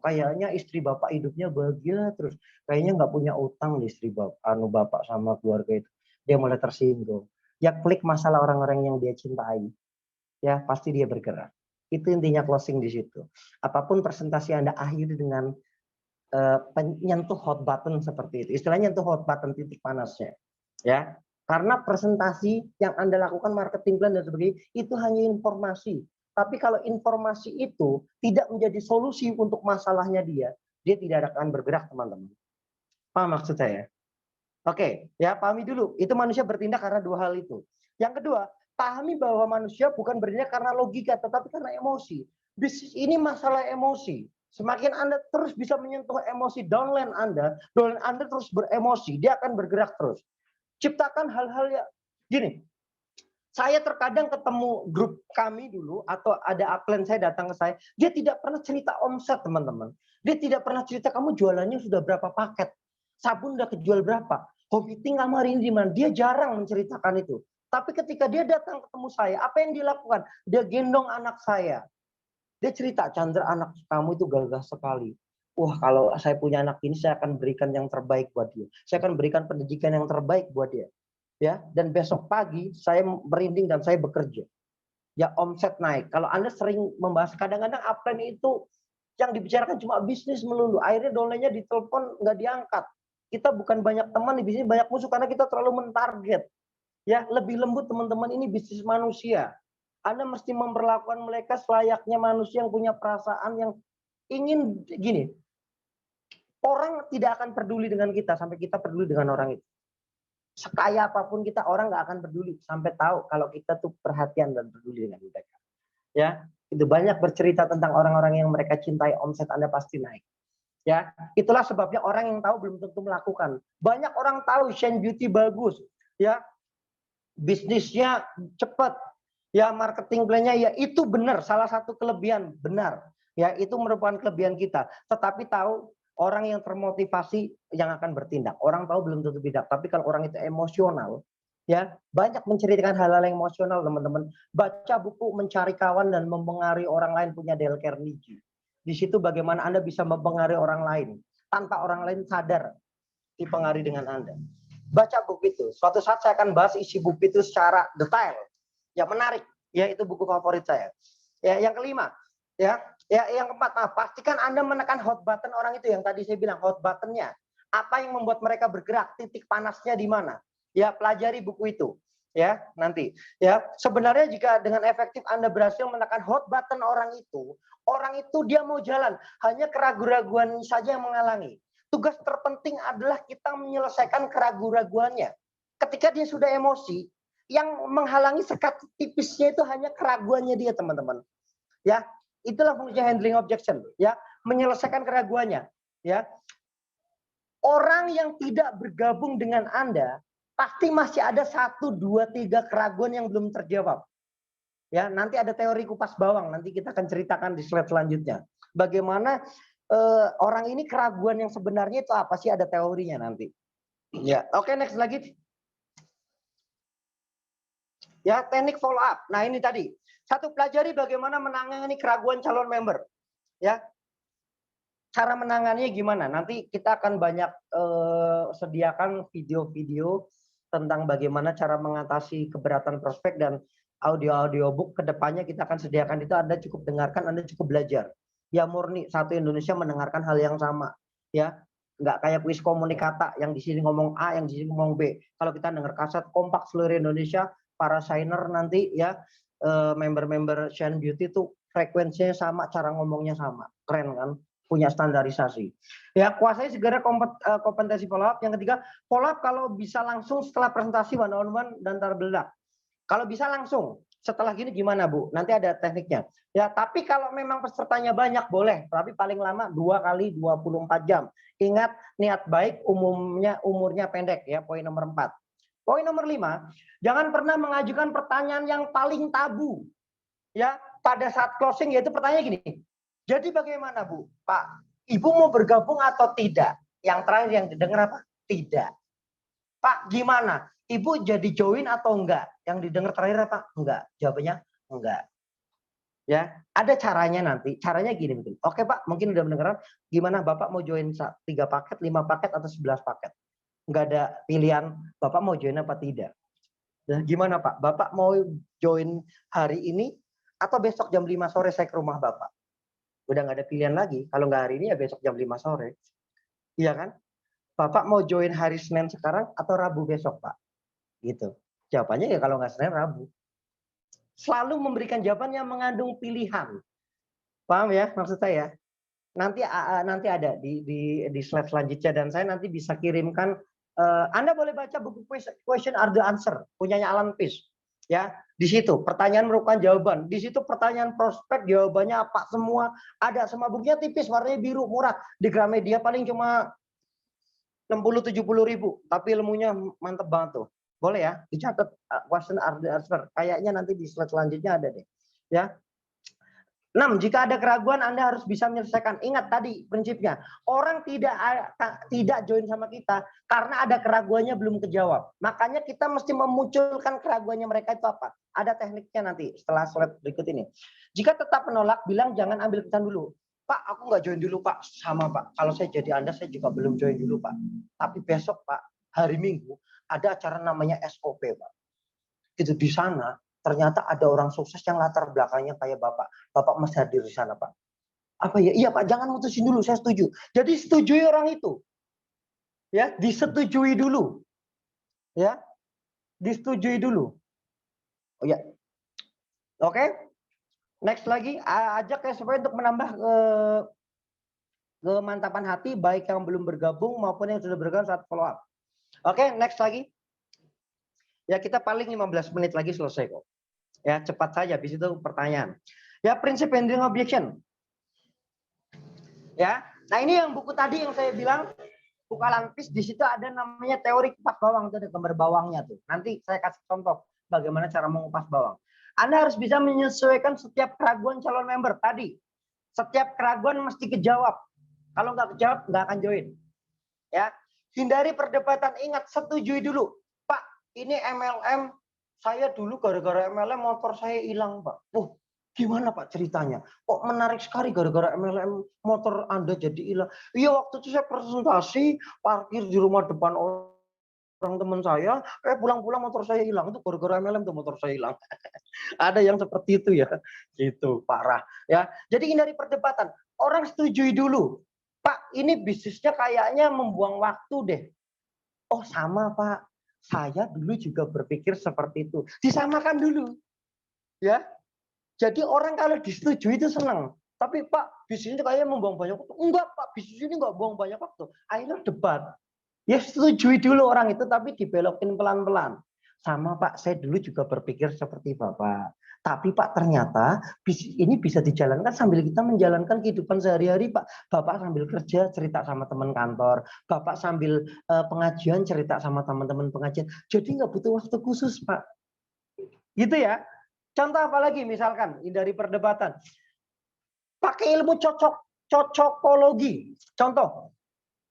S3: Kayaknya istri bapak hidupnya bahagia terus. Kayaknya nggak punya utang nih istri bapak sama keluarga itu. Dia mulai tersinggung. Ya klik masalah orang-orang yang dia cintai. Ya pasti dia bergerak. Itu intinya closing di situ. Apapun presentasi Anda akhiri dengan nyentuh hot button seperti itu. Istilahnya nyentuh hot button, titik panasnya. Ya. Karena presentasi yang Anda lakukan, marketing plan dan sebagainya, itu hanya informasi. Tapi kalau informasi itu tidak menjadi solusi untuk masalahnya dia tidak akan bergerak, teman-teman. Paham maksud saya? Oke, ya pahami dulu. Itu manusia bertindak karena 2 hal itu. Yang kedua, pahami bahwa manusia bukan bertindak karena logika, tetapi karena emosi. Bisnis ini masalah emosi. Semakin Anda terus bisa menyentuh emosi downline Anda terus beremosi, dia akan bergerak terus. Ciptakan hal-hal yang gini. Saya terkadang ketemu grup kami dulu atau ada upline saya datang ke saya, dia tidak pernah cerita omset, teman-teman. Dia tidak pernah cerita kamu jualannya sudah berapa paket, sabun udah kejual berapa, hobi kamu hari ini di mana. Dia jarang menceritakan itu. Tapi ketika dia datang ketemu saya, apa yang dilakukan? Dia gendong anak saya. Dia cerita, Chandra, anak kamu itu gagah sekali. Wah, kalau saya punya anak ini, saya akan berikan yang terbaik buat dia. Saya akan berikan pendidikan yang terbaik buat dia. Ya, dan besok pagi saya merinding dan saya bekerja. Ya, omset naik. Kalau Anda sering membahas, kadang-kadang upline itu yang dibicarakan cuma bisnis melulu. Akhirnya dolennya ditelepon nggak diangkat. Kita bukan banyak teman di bisnis, banyak musuh karena kita terlalu mentarget. Ya, lebih lembut teman-teman, ini bisnis manusia. Anda mesti memperlakukan mereka selayaknya manusia yang punya perasaan, yang ingin gini. Orang tidak akan peduli dengan kita sampai kita peduli dengan orang itu. Sekaya apapun kita, orang nggak akan peduli sampai tahu kalau kita tuh perhatian dan peduli dengan mereka. Ya, itu banyak bercerita tentang orang-orang yang mereka cintai, omset Anda pasti naik. Ya, itulah sebabnya orang yang tahu belum tentu melakukan. Banyak orang tahu Shane Beauty bagus, ya, bisnisnya cepat, ya, marketing plan-nya ya itu benar, salah satu kelebihan, benar. Ya, itu merupakan kelebihan kita. Tetapi tahu orang yang termotivasi yang akan bertindak. Orang tahu belum tentu tidak, tapi kalau orang itu emosional, ya banyak menceritakan hal-hal yang emosional, teman-teman. Baca buku Mencari Kawan dan Mempengaruhi Orang Lain punya Dale Carnegie. Di situ bagaimana Anda bisa mempengaruhi orang lain tanpa orang lain sadar dipengaruhi dengan Anda. Baca buku itu. Suatu saat saya akan bahas isi buku itu secara detail. Ya menarik. Ya itu buku favorit saya. Ya yang kelima. Ya yang keempat, pastikan Anda menekan hot button orang itu yang tadi saya bilang hot buttonnya. Apa yang membuat mereka bergerak? Titik panasnya di mana? Ya, pelajari buku itu. Ya, nanti. Ya, sebenarnya jika dengan efektif Anda berhasil menekan hot button orang itu dia mau jalan. Hanya keraguan-raguan saja yang menghalangi. Tugas terpenting adalah kita menyelesaikan keraguan-raguannya. Ketika dia sudah emosi, yang menghalangi sekat tipisnya itu hanya keraguannya dia, teman-teman. Ya, itulah fungsi handling objection, ya, menyelesaikan keraguannya, ya. Orang yang tidak bergabung dengan Anda pasti masih ada 1, 2, 3 keraguan yang belum terjawab. Ya, nanti ada teori kupas bawang, nanti kita akan ceritakan di slide selanjutnya. Bagaimana orang ini keraguan yang sebenarnya itu apa sih, ada teorinya nanti. Ya, oke, next lagi. Ya, teknik follow up. Nah, ini tadi. Satu, pelajari bagaimana menangani keraguan calon member. Ya. Cara menanganinya gimana? Nanti kita akan banyak sediakan video-video tentang bagaimana cara mengatasi keberatan prospek, dan audiobook kedepannya kita akan sediakan itu. Anda cukup dengarkan, Anda cukup belajar. Ya, murni satu Indonesia mendengarkan hal yang sama. Ya, nggak kayak kuis komunikata yang di sini ngomong A, yang di sini ngomong B. Kalau kita dengar kaset kompak seluruh Indonesia, para signer nanti ya, member-member Shine Beauty itu frekuensinya sama, cara ngomongnya sama. Keren kan? Punya standarisasi. Ya, kuasai segera kompetensi follow up. Yang ketiga, follow up kalau bisa langsung setelah presentasi one on one dan terbeledak. Kalau bisa langsung. Setelah gini gimana, Bu? Nanti ada tekniknya. Ya, tapi kalau memang pesertanya banyak boleh, tapi paling lama 2 kali 24 jam. Ingat, niat baik umurnya pendek ya, poin nomor 4. Poin nomor 5, jangan pernah mengajukan pertanyaan yang paling tabu. Ya, pada saat closing, yaitu pertanyaan gini. Jadi bagaimana, Bu? Pak, Ibu mau bergabung atau tidak? Yang terakhir yang didengar apa? Tidak. Pak, gimana? Ibu jadi join atau enggak? Yang didengar terakhir apa? Enggak. Jawabannya enggak. Ya, ada caranya nanti. Caranya gini mungkin. Oke, Pak, mungkin udah mendengar. Gimana Bapak mau join 3 paket, 5 paket atau 11 paket? Enggak ada pilihan. Bapak mau join apa tidak? Ya, gimana, Pak? Bapak mau join hari ini atau besok jam 5 sore saya ke rumah Bapak? Udah nggak ada pilihan lagi. Kalau nggak hari ini ya besok jam 5 sore. Iya kan? Bapak mau join hari Senin sekarang atau Rabu besok, Pak? Gitu. Jawabannya ya kalau nggak Senin, Rabu. Selalu memberikan jawaban yang mengandung pilihan. Paham ya maksud saya? Nanti ada di slide selanjutnya, dan saya nanti bisa kirimkan. Anda boleh baca buku Question Are the Answer punyanya Alan Pease. Ya, di situ pertanyaan merupakan jawaban. Di situ pertanyaan prospek jawabannya apa semua ada. Semua bukunya tipis, warnanya biru, murah. Di Gramedia paling cuma 60-70 ribu, tapi ilmunya mantep banget tuh. Boleh ya, dicatat Question Are the Answer. Kayaknya nanti di slide selanjutnya ada deh. Ya. 6. Jika ada keraguan, Anda harus bisa menyelesaikan. Ingat tadi prinsipnya. Orang tidak join sama kita karena ada keraguannya belum kejawab. Makanya kita mesti memunculkan keraguannya mereka itu apa. Ada tekniknya nanti setelah slide berikut ini. Jika tetap menolak, bilang jangan ambil keputusan dulu. Pak, aku nggak join dulu, Pak. Sama, Pak. Kalau saya jadi Anda, saya juga belum join dulu, Pak. Tapi besok, Pak, hari Minggu, ada acara namanya SOP, Pak. Itu di sana. Ternyata ada orang sukses yang latar belakangnya kayak Bapak. Bapak mesti hadir di sana, Pak. Apa ya? Iya, Pak, jangan mutusin dulu, saya setuju. Jadi setujui orang itu. Ya, disetujui dulu. Ya. Disetujui dulu. Oh ya. Oke. Next lagi, ajak ya supaya untuk menambah kemantapan hati baik yang belum bergabung maupun yang sudah bergabung saat follow up. Oke, next lagi. Ya, kita paling 15 menit lagi selesai kok. Ya, cepat saja, habis itu pertanyaan. Ya, prinsip handling objection. Ya, nah ini yang buku tadi yang saya bilang, buku Alan Pease, di situ ada namanya teori kupas bawang, itu ada gambar bawangnya tuh. Nanti saya kasih contoh bagaimana cara mengupas bawang. Anda harus bisa menyesuaikan setiap keraguan calon member tadi. Setiap keraguan mesti kejawab. Kalau nggak kejawab, nggak akan join. Ya, hindari perdebatan. Ingat, setujui dulu. Pak, ini MLM. Saya dulu gara-gara MLM motor saya hilang, Pak. Gimana Pak ceritanya? Kok menarik sekali gara-gara MLM motor Anda jadi hilang? Iya, waktu itu saya presentasi parkir di rumah depan orang teman saya, pulang-pulang motor saya hilang. Itu gara-gara MLM tuh motor saya hilang. Ada yang seperti itu ya. Gitu, parah. Ya, jadi hindari perdebatan. Orang setujui dulu. Pak, ini bisnisnya kayaknya membuang waktu deh. Oh, sama Pak. saya dulu juga berpikir seperti itu. Disamakan dulu. Ya. Jadi orang kalau disetujui itu senang. Tapi Pak, bisnis ini kayaknya membuang banyak waktu. Enggak Pak, bisnis ini enggak buang banyak waktu. Akhirnya debat. Ya setujui dulu orang itu, tapi dibelokin pelan-pelan. Sama Pak, saya dulu juga berpikir seperti Bapak. Tapi Pak, ternyata bisnis ini bisa dijalankan sambil kita menjalankan kehidupan sehari-hari Pak. Bapak sambil kerja cerita sama teman kantor. Bapak sambil pengajian cerita sama teman-teman pengajian. Jadi nggak butuh waktu khusus Pak. Gitu ya. Contoh apa lagi misalkan hindari perdebatan. Pakai ilmu cocokologi. Contoh,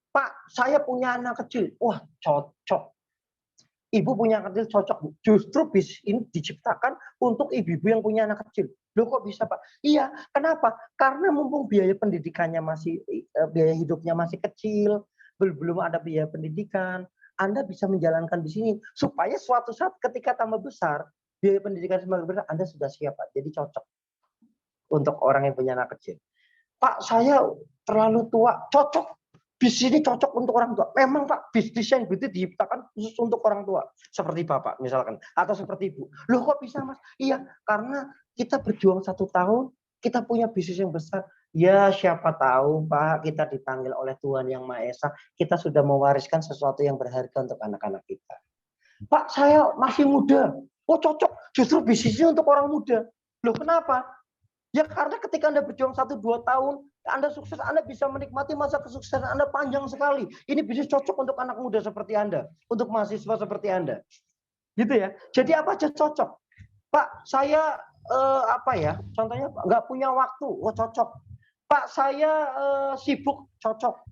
S3: Pak, saya punya anak kecil. Wah, cocok. Ibu punya anak kecil cocok. Justru bis ini diciptakan untuk ibu-ibu yang punya anak kecil. Loh kok bisa Pak? Iya, kenapa? Karena mumpung biaya pendidikannya masih, biaya hidupnya masih kecil, belum ada biaya pendidikan, Anda bisa menjalankan di sini. Supaya suatu saat ketika tambah besar, biaya pendidikan semakin besar, Anda sudah siap Pak. Jadi cocok untuk orang yang punya anak kecil. Pak, saya terlalu tua, cocok. Bisnis ini cocok untuk orang tua. Memang Pak, bisnis yang itu diciptakan khusus untuk orang tua. Seperti Bapak misalkan. Atau seperti Ibu. Loh kok bisa Mas? Iya, karena kita berjuang 1 tahun, kita punya bisnis yang besar. Ya siapa tahu Pak, kita dipanggil oleh Tuhan Yang Maha Esa. Kita sudah mewariskan sesuatu yang berharga untuk anak-anak kita. Pak, saya masih muda. Oh cocok, justru bisnisnya untuk orang muda. Loh kenapa? Ya karena ketika Anda berjuang 1-2 tahun, Anda sukses, Anda bisa menikmati masa kesuksesan Anda panjang sekali. Ini bisnis cocok untuk anak muda seperti Anda, untuk mahasiswa seperti Anda. Gitu ya. Jadi apa aja cocok. Pak, saya contohnya nggak punya waktu, oh cocok. Pak, saya sibuk, cocok.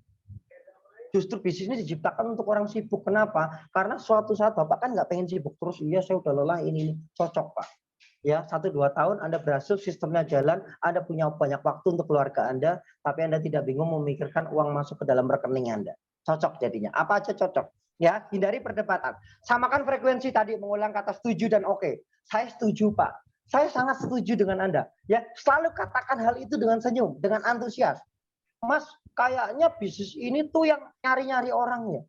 S3: Justru bisnis ini diciptakan untuk orang sibuk. Kenapa? Karena suatu saat Bapak kan nggak pengen sibuk terus. Iya, saya udah lelah ini. Cocok Pak. Ya 1-2 tahun Anda berhasil, sistemnya jalan, Anda punya banyak waktu untuk keluarga Anda, tapi Anda tidak bingung memikirkan uang masuk ke dalam rekening Anda. Cocok jadinya. Apa aja cocok. Ya, hindari perdebatan. Samakan frekuensi tadi, mengulang kata setuju dan oke. Saya setuju Pak. Saya sangat setuju dengan Anda. Ya, selalu katakan hal itu dengan senyum, dengan antusias. Mas, kayaknya bisnis ini tuh yang nyari-nyari orangnya.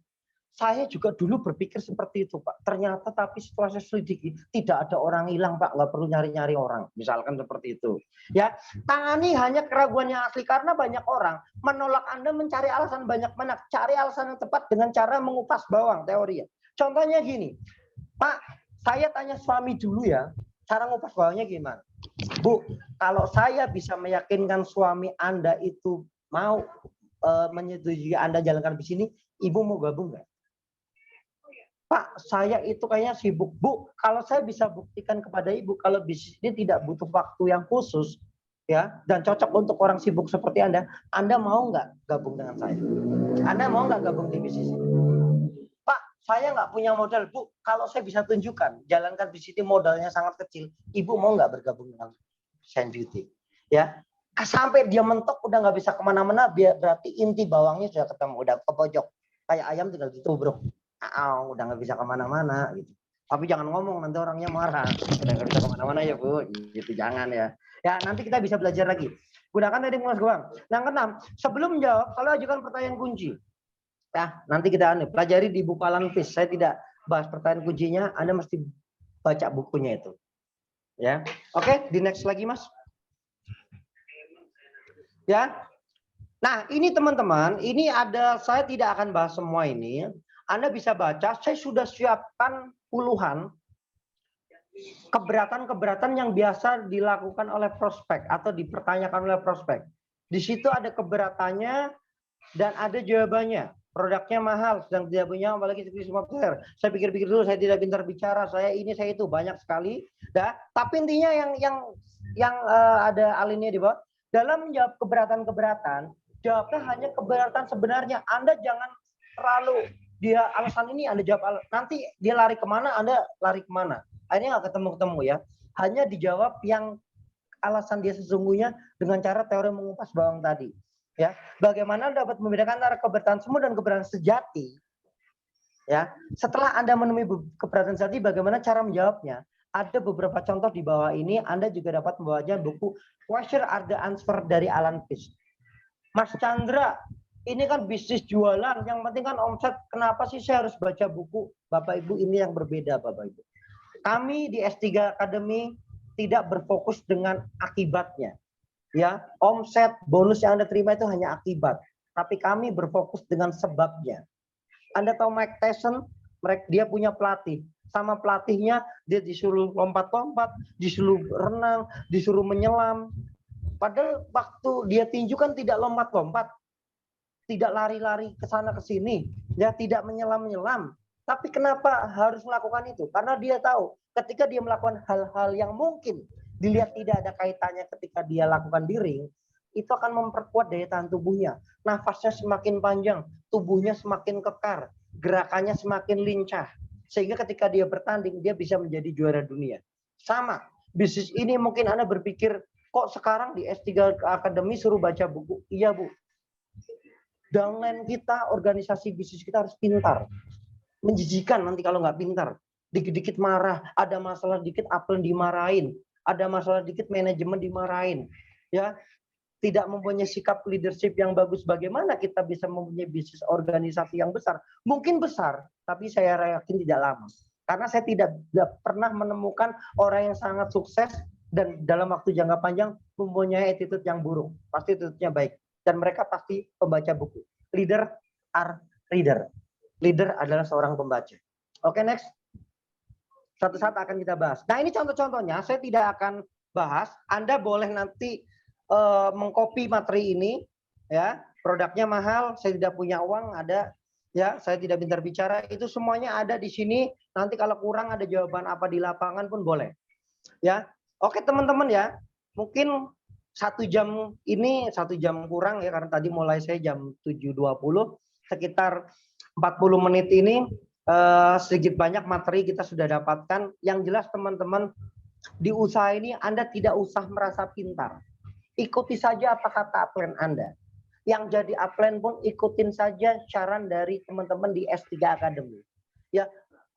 S3: Saya juga dulu berpikir seperti itu Pak. Ternyata tapi setelah saya selidiki tidak ada orang hilang Pak, nggak perlu nyari-nyari orang. Misalkan seperti itu. Ya, tangani hanya keraguan yang asli karena banyak orang menolak Anda mencari alasan banyak-banyak. Cari alasan yang tepat dengan cara mengupas bawang teorinya. Contohnya gini, Pak, saya tanya suami dulu ya, cara ngupas bawangnya gimana? Bu, kalau saya bisa meyakinkan suami Anda itu mau menyetujui Anda jalankan di sini, Ibu mau gabung nggak? Pak, saya itu kayaknya sibuk. Bu, kalau saya bisa buktikan kepada Ibu, kalau bisnis ini tidak butuh waktu yang khusus, ya, dan cocok untuk orang sibuk seperti Anda mau nggak gabung dengan saya? Anda mau nggak gabung di bisnis ini? Pak, saya nggak punya modal. Bu, kalau saya bisa tunjukkan, jalankan bisnis ini modalnya sangat kecil, Ibu mau nggak bergabung dengan Shine Beauty? Ya, sampai dia mentok udah nggak bisa kemana-mana, berarti inti bawangnya sudah ketemu, udah ke pojok. Kayak ayam tinggal ditubruk. Udah nggak bisa kemana-mana gitu. Tapi jangan ngomong, nanti orangnya marah. Udah nggak bisa kemana-mana ya Bu, gitu jangan ya. Ya nanti kita bisa belajar lagi. Gunakan tadi Mas Goang. Yang keenam, sebelum menjawab, kalau ajukan pertanyaan kunci. Ya nanti kita pelajari di buku Alan Fish. Saya tidak bahas pertanyaan kuncinya, Anda mesti baca bukunya itu. Ya, oke, di next lagi Mas. Ya. Nah ini teman-teman, ini ada, saya tidak akan bahas semua ini. Anda bisa baca, saya sudah siapkan puluhan keberatan-keberatan yang biasa dilakukan oleh prospek atau dipertanyakan oleh prospek. Di situ ada keberatannya dan ada jawabannya. Produknya mahal, sedang tidak punya, apalagi seperti semua player. Saya pikir-pikir dulu, saya tidak pintar bicara, saya ini, saya itu, banyak sekali. Tapi intinya yang ada alinea di bawah, dalam menjawab keberatan-keberatan, jawabnya hanya keberatan sebenarnya. Anda jangan terlalu dia alasan ini Anda jawab, nanti dia lari kemana Anda lari kemana, akhirnya nggak ketemu ya. Hanya dijawab yang alasan dia sesungguhnya dengan cara teori mengupas bawang tadi ya. Bagaimana dapat membedakan antara keberatan semu dan keberatan sejati ya. Setelah Anda menemui keberatan sejati, bagaimana cara menjawabnya? Ada beberapa contoh di bawah ini. Anda juga dapat membawanya buku Question Are the Answer dari Alan Fish. Mas Chandra, Ini kan bisnis jualan, yang penting kan omset. Kenapa sih saya harus baca buku? Bapak Ibu, ini yang berbeda Bapak Ibu. Kami di S3 Academy tidak berfokus dengan akibatnya. Ya, omset, bonus yang Anda terima itu hanya akibat. Tapi kami berfokus dengan sebabnya. Anda tahu Mike Tyson, dia punya pelatih. Sama pelatihnya, dia disuruh lompat-lompat, disuruh renang, disuruh menyelam. Padahal waktu dia tinju kan tidak lompat-lompat, tidak lari-lari ke sana ke sini, ya tidak menyelam-menyelam. Tapi kenapa harus melakukan itu? Karena dia tahu ketika dia melakukan hal-hal yang mungkin dilihat tidak ada kaitannya ketika dia lakukan di ring, itu akan memperkuat daya tahan tubuhnya. Nafasnya semakin panjang, tubuhnya semakin kekar, gerakannya semakin lincah. Sehingga ketika dia bertanding, dia bisa menjadi juara dunia. Sama, bisnis ini mungkin Anda berpikir, kok sekarang di S3 Academy suruh baca buku? Iya Bu. Downline kita, organisasi bisnis kita harus pintar. Menjijikan nanti kalau nggak pintar. Dikit-dikit marah, ada masalah dikit upline dimarahin, ada masalah dikit manajemen dimarahin. Ya, tidak mempunyai sikap leadership yang bagus. Bagaimana kita bisa mempunyai bisnis organisasi yang besar? Mungkin besar, tapi saya yakin tidak lama. Karena saya tidak pernah menemukan orang yang sangat sukses dan dalam waktu jangka panjang mempunyai attitude yang buruk. Pasti attitude-nya baik. Dan mereka pasti pembaca buku. Leader are reader. Leader adalah seorang pembaca. Oke, next. Suatu saat akan kita bahas. Nah, ini contoh-contohnya. Saya tidak akan bahas. Anda boleh nanti mengcopy materi ini. Ya, produknya mahal. Saya tidak punya uang. Ada. Ya, saya tidak pintar bicara. Itu semuanya ada di sini. Nanti kalau kurang ada jawaban apa di lapangan pun boleh. Ya, oke teman-teman ya. Mungkin 1 jam ini 1 jam kurang ya, karena tadi mulai saya jam 7.20, sekitar 40 menit ini sedikit banyak materi kita sudah dapatkan. Yang jelas teman-teman, di usaha ini Anda tidak usah merasa pintar. Ikuti saja apa kata upline Anda. Yang jadi upline pun ikutin saja saran dari teman-teman di S3 Academy. Ya,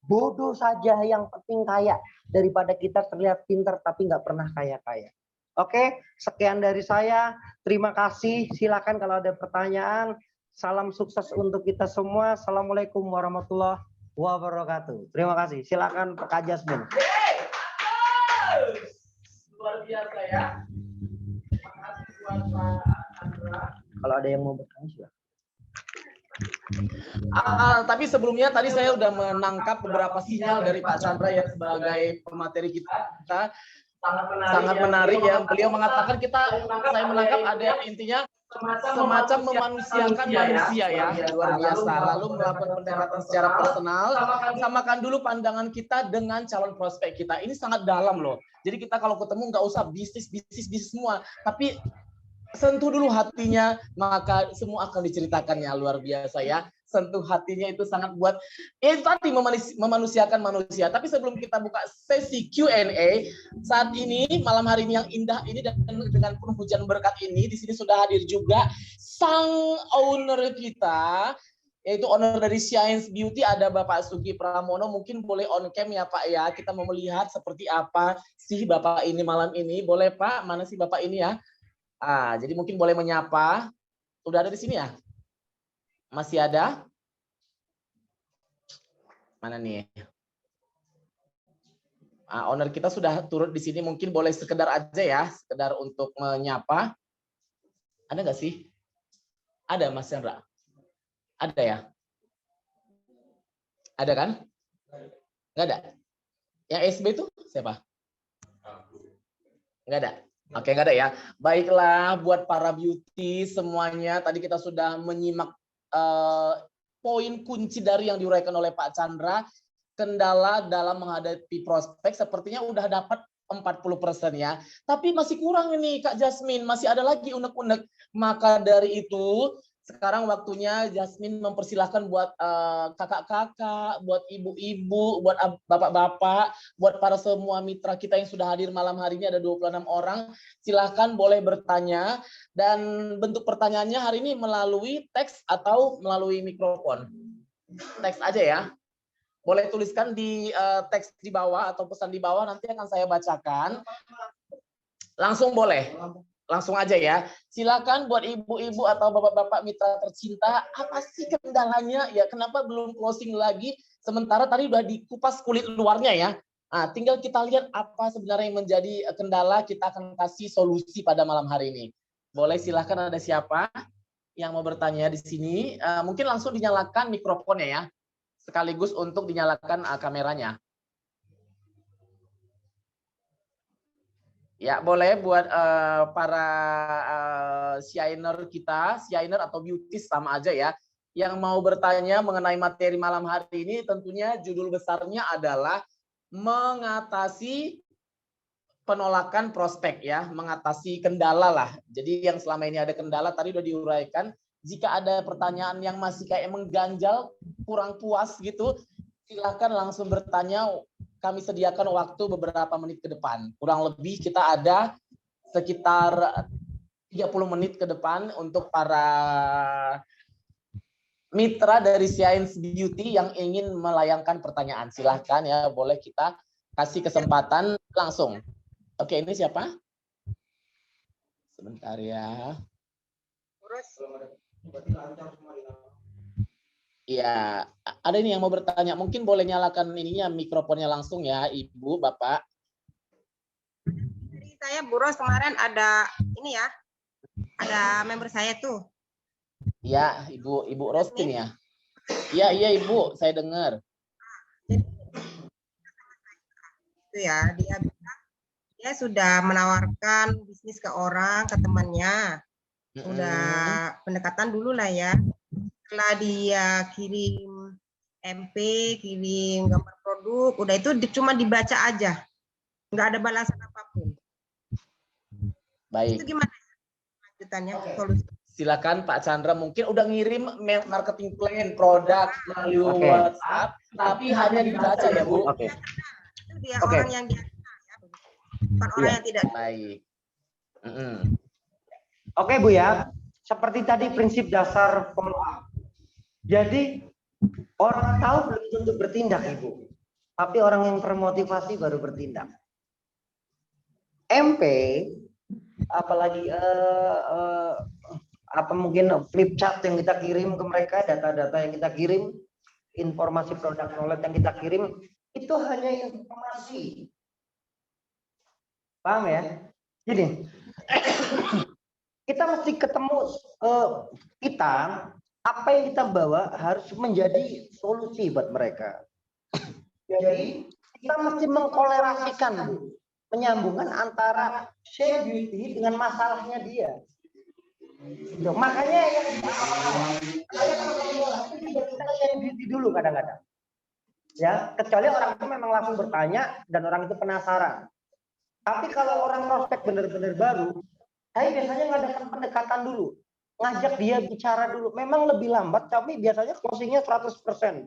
S3: bodoh saja yang penting kaya, daripada kita terlihat pintar tapi nggak pernah kaya-kaya. Oke, sekian dari saya. Terima kasih. Silakan kalau ada pertanyaan. Salam sukses untuk kita semua. Assalamualaikum warahmatullahi wabarakatuh. Terima kasih. Silakan Kak Jasmine.
S4: Luar biasa ya. Makasih buat Pak Andra.
S3: Kalau ada yang mau bertanya silakan.
S4: Tapi sebelumnya tadi saya sudah menangkap beberapa sinyal dari Pak Chandra ya sebagai pemateri kita. Sangat menarik ya. Beliau mengatakan saya menangkap ada yang intinya semacam memanusiakan manusia ya, luar biasa. Lalu melakukan pendekatan secara personal, samakan dulu pandangan kita dengan calon prospek kita. Ini sangat dalam loh. Jadi kita kalau ketemu nggak usah bisnis semua, tapi sentuh dulu hatinya, maka semua akan diceritakannya. Luar biasa ya. Sentuh hatinya itu sangat buat tadi memanusiakan manusia. Tapi sebelum kita buka sesi Q&A, saat ini malam hari ini yang indah ini dan dengan penuh hujan berkat ini, di sini sudah hadir juga sang owner kita, yaitu owner dari Science Beauty, ada Bapak Sugi Pramono. Mungkin boleh on cam ya Pak ya. Kita mau melihat seperti apa sih Bapak ini malam ini. Boleh Pak? Mana sih Bapak ini ya? Jadi mungkin boleh menyapa. Sudah ada di sini ya? Masih ada? Mana nih? Owner kita sudah turut di sini. Mungkin boleh sekedar aja ya, sekedar untuk menyapa. Ada nggak sih? Ada Mas Chandra? Ada ya? Ada kan? Nggak ada? Yang SB itu siapa? Nggak ada? Oke, nggak ada ya. Baiklah, buat para beauty semuanya, tadi kita sudah menyimak poin kunci dari yang diuraikan oleh Pak Chandra. Kendala dalam menghadapi prospek sepertinya udah dapat 40% ya. Tapi masih kurang ini Kak Jasmine, masih ada lagi unek-unek. Maka dari itu, sekarang waktunya Jasmine mempersilahkan buat kakak-kakak, buat ibu-ibu, buat bapak-bapak, buat para semua mitra kita yang sudah hadir malam hari ini, ada 26 orang. Silahkan boleh bertanya, dan bentuk pertanyaannya hari ini melalui teks atau melalui mikrofon. Teks aja ya. Boleh tuliskan di teks di bawah atau pesan di bawah, nanti akan saya bacakan. Langsung boleh. langsung aja ya. Silakan buat ibu-ibu atau bapak-bapak mitra tercinta, apa sih kendalanya ya? Kenapa belum closing lagi? Sementara tadi udah dikupas kulit luarnya ya. Nah, tinggal kita lihat apa sebenarnya yang menjadi kendala, kita akan kasih solusi pada malam hari ini. Boleh silahkan, ada siapa yang mau bertanya di sini? Mungkin langsung dinyalakan mikrofonnya ya, sekaligus untuk dinyalakan kameranya. Ya, boleh buat para Shiner kita, Shiner atau beauties sama aja ya. Yang mau bertanya mengenai materi malam hari ini, tentunya judul besarnya adalah mengatasi penolakan prospek ya, mengatasi kendala lah. Jadi yang selama ini ada kendala tadi udah diuraikan. Jika ada pertanyaan yang masih kayak mengganjal, kurang puas gitu, silakan langsung bertanya. Kami sediakan waktu beberapa menit ke depan. Kurang lebih kita ada sekitar 30 menit ke depan untuk para mitra dari Science Beauty yang ingin melayangkan pertanyaan. Silahkan ya, boleh kita kasih kesempatan langsung. Oke, ini siapa? Sebentar ya. Iya, ada ini yang mau bertanya. Mungkin boleh nyalakan ininya, mikrofonnya langsung ya, Ibu, Bapak.
S1: Jadi saya Bu Ros kemarin ada ini ya, ada member saya tuh.
S4: Iya, Ibu Rostin ya. Iya Ibu, saya dengar.
S1: Itu ya, dia bilang dia sudah menawarkan bisnis ke orang, ke temannya. Udah pendekatan dulu lah ya. Setelah dia kirim MP, kirim gambar produk, udah itu cuma dibaca aja. Nggak ada balasan apapun.
S4: Baik.
S1: Itu gimana lanjutannya? Solusi.
S4: Silakan Pak Chandra, mungkin udah ngirim marketing plan produk melalui WhatsApp, tapi hanya dibaca ya Bu.
S3: Oke.
S1: Itu dia orang yang dia ya, bukan orang yang tidak.
S4: Baik.
S3: Oke Bu ya, seperti tadi prinsip dasar follow up. Jadi orang tahu belum tentu bertindak Ibu, tapi orang yang termotivasi baru bertindak. MP, apalagi apa mungkin flip chart yang kita kirim ke mereka, data-data yang kita kirim, informasi produk knowledge yang kita kirim, itu hanya informasi. Paham ya? Gini, kita mesti ketemu kita, apa yang kita bawa harus menjadi solusi buat mereka. Jadi kita mesti mengkolerasikan, menyambungkan antara Shine Beauty dengan masalahnya dia. Makanya yang kita Shine Beauty dulu kadang-kadang. Ya, kecuali orang itu memang langsung bertanya dan orang itu penasaran. Tapi kalau orang prospek benar-benar baru, saya biasanya ngadakan pendekatan dulu, ngajak dia bicara dulu. Memang lebih lambat, tapi biasanya closingnya 100%.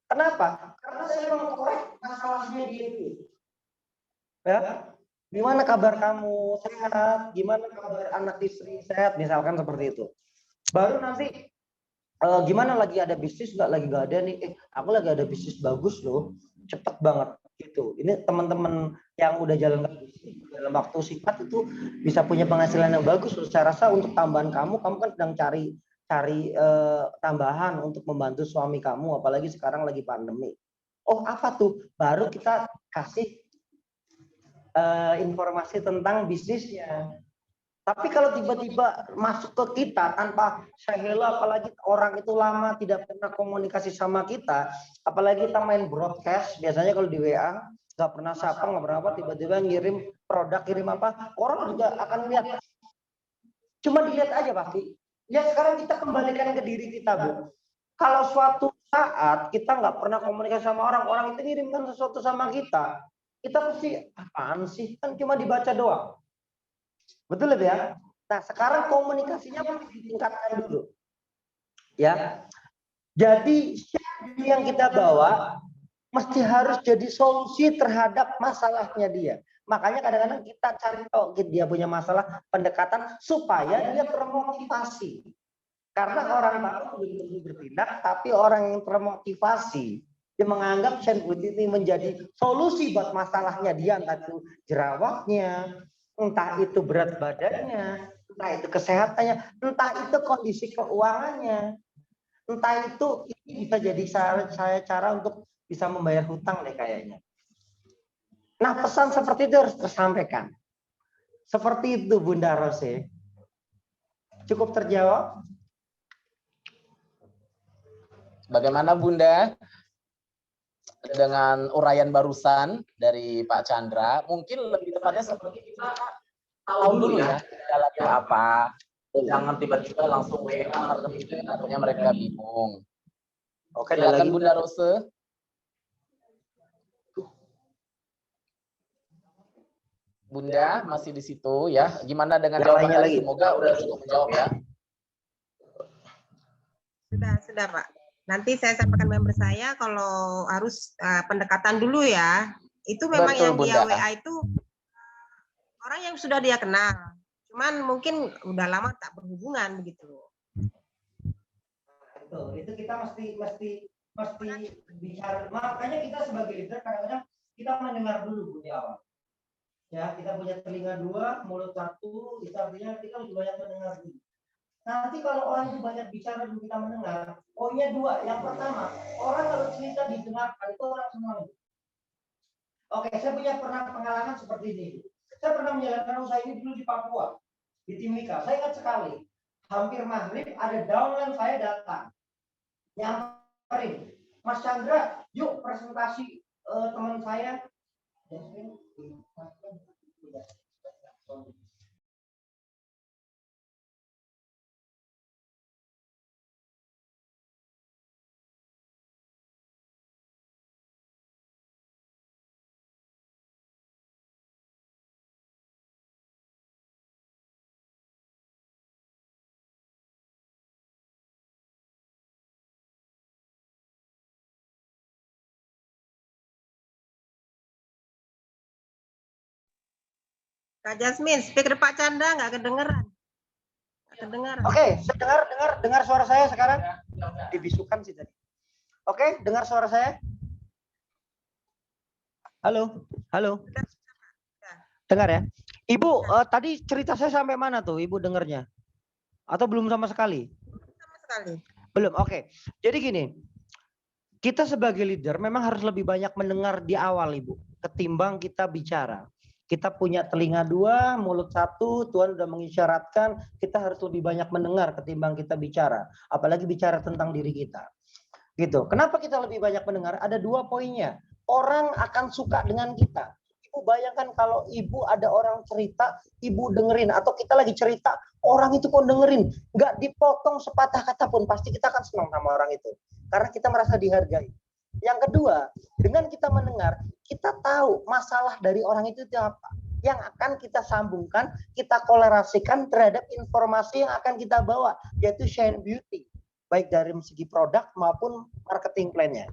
S3: Kenapa? Karena saya mengkorek masalahnya dia dulu. Ya, gimana kabar kamu? Sehat? Gimana kabar anak istri? Sehat? Misalkan seperti itu. Baru nanti gimana lagi ada bisnis nggak? Lagi nggak ada nih? Aku lagi ada bisnis bagus loh, cepet banget gitu. Ini teman-teman yang udah jalan dalam waktu singkat itu bisa punya penghasilan yang bagus. Saya rasa untuk tambahan kamu kan sedang cari tambahan untuk membantu suami kamu, apalagi sekarang lagi pandemi. Oh apa tuh? Baru kita kasih informasi tentang bisnisnya. Tapi kalau tiba-tiba masuk ke kita tanpa sehela, apalagi orang itu lama tidak pernah komunikasi sama kita, apalagi kita main broadcast, biasanya kalau di WA nggak pernah sapa, nggak pernah apa, tiba-tiba ngirim produk, kirim apa, orang juga akan lihat. Cuma dilihat aja pasti. Ya sekarang kita kembalikan ke diri kita, Bu. Kalau suatu saat kita nggak pernah komunikasi sama orang, orang itu ngirimkan sesuatu sama kita pasti apaan sih? Kan cuma dibaca doang. Betul ya? Nah, sekarang komunikasinya mesti ditingkatkan dulu. Ya. Jadi yang kita bawa mesti harus jadi solusi terhadap masalahnya dia. Makanya kadang-kadang kita cari tahu dia punya masalah, pendekatan supaya dia termotivasi. Karena orang baru belum tentu bertindak, tapi orang yang termotivasi dia menganggap Shine Beauty ini menjadi solusi buat masalahnya dia, entah itu jerawatnya, Entah itu berat badannya, entah itu kesehatannya, entah itu kondisi keuangannya, entah itu ini bisa jadi saya cara untuk bisa membayar hutang deh kayaknya. Nah, pesan seperti itu harus tersampaikan. Seperti itu Bunda Rose. Cukup terjawab?
S4: Bagaimana Bunda dengan uraian barusan dari Pak Chandra? Mungkin lebih tepatnya seperti kita tahu dulu ya jalannya apa. Jangan tiba-tiba langsung WA ataunya mereka bingung.
S3: Oke,
S4: Silakan Bunda Rose. Bunda masih di situ ya. Gimana dengan jawaban tadi? Semoga udah cukup menjawab ya.
S1: Sudah Pak. Nanti saya sampaikan member saya kalau harus pendekatan dulu ya. Itu memang
S4: Betul,
S1: yang dia
S4: Bunda.
S1: WA itu orang yang sudah dia kenal. Cuman mungkin udah lama tak berhubungan begitu.
S3: Betul. Itu kita mesti bicara. Makanya kita sebagai leader kadang-kadang kita mendengar dulu Bu di awal. Ya, kita punya telinga 2, mulut 1, itu artinya kita lebih banyak mendengar dulu. Nanti kalau orang itu banyak bicara dan kita mendengar, poinnya 2. Yang pertama, orang kalau cerita didengarkan itu orang senang. Oke, saya pernah pengalaman seperti ini. Saya pernah menjalankan usaha ini dulu di Papua, di Timika. Saya ingat sekali, hampir maghrib ada downline saya datang, nyamperin, Mas Chandra, yuk presentasi teman saya.
S1: Kak Jasmine, speaker Pak Chandra nggak kedengeran.
S3: Oke, dengar suara saya sekarang? Dibisukan sih tadi. Oke, dengar suara saya? Halo. Dengar ya? Ibu, tadi cerita saya sampai mana tuh? Ibu dengarnya? Atau belum sama sekali?
S1: Sama sekali.
S3: Belum, oke. Jadi gini, kita sebagai leader memang harus lebih banyak mendengar di awal, Ibu, ketimbang kita bicara. Kita punya telinga 2, mulut 1, Tuhan sudah mengisyaratkan kita harus lebih banyak mendengar ketimbang kita bicara. Apalagi bicara tentang diri kita. Gitu. Kenapa kita lebih banyak mendengar? Ada 2 poinnya. Orang akan suka dengan kita. Ibu bayangkan kalau ibu ada orang cerita, ibu dengerin. Atau kita lagi cerita, orang itu kok dengerin. Nggak dipotong sepatah kata pun, pasti kita akan senang sama orang itu. Karena kita merasa dihargai. Yang kedua, dengan kita mendengar, kita tahu masalah dari orang itu apa. Yang akan kita sambungkan, kita kolerasikan terhadap informasi yang akan kita bawa, yaitu Shine Beauty. Baik dari segi produk maupun marketing plan-nya.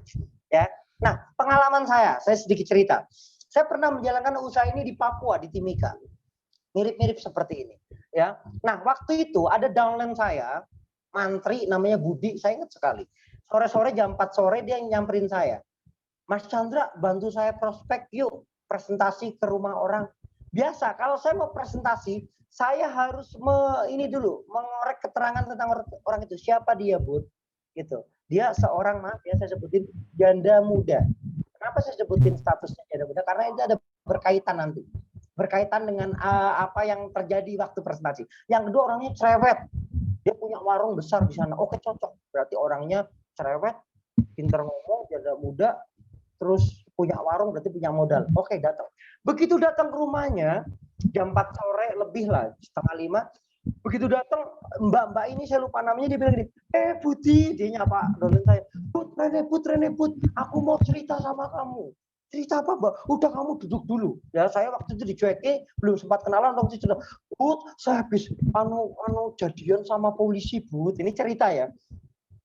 S3: Ya. Nah, pengalaman saya sedikit cerita. Saya pernah menjalankan usaha ini di Papua, di Timika. Mirip-mirip seperti ini. Ya. Nah, waktu itu ada downline saya, mantri namanya Budi, saya ingat sekali. Sore-sore jam 4 sore dia nyamperin saya. Mas Chandra, bantu saya prospek yuk, presentasi ke rumah orang. Biasa, kalau saya mau presentasi, saya harus mengorek keterangan tentang orang itu. Siapa dia, Bud? Gitu. Dia seorang, saya sebutin janda muda. Kenapa saya sebutin statusnya janda muda? Karena itu ada berkaitan nanti. Berkaitan dengan apa yang terjadi waktu presentasi. Yang kedua, orangnya cerewet. Dia punya warung besar di sana. Oke, cocok. Berarti orangnya cerewet, pintar ngomong, janda muda, terus punya warung, berarti punya modal. Oke, datang. Begitu datang ke rumahnya, jam 4 sore lebih lah, 4:30. Begitu datang, mbak ini saya lupa namanya, dia bilang gini, Budi, dia nyapa dolen saya, Put, Rene, aku mau cerita sama kamu. Cerita apa, Mbak? Udah kamu duduk dulu. Ya, saya waktu itu dicuekin, belum sempat kenalan, waktu itu sudah, Bud, saya habis jadian sama polisi, Bud. Ini cerita ya.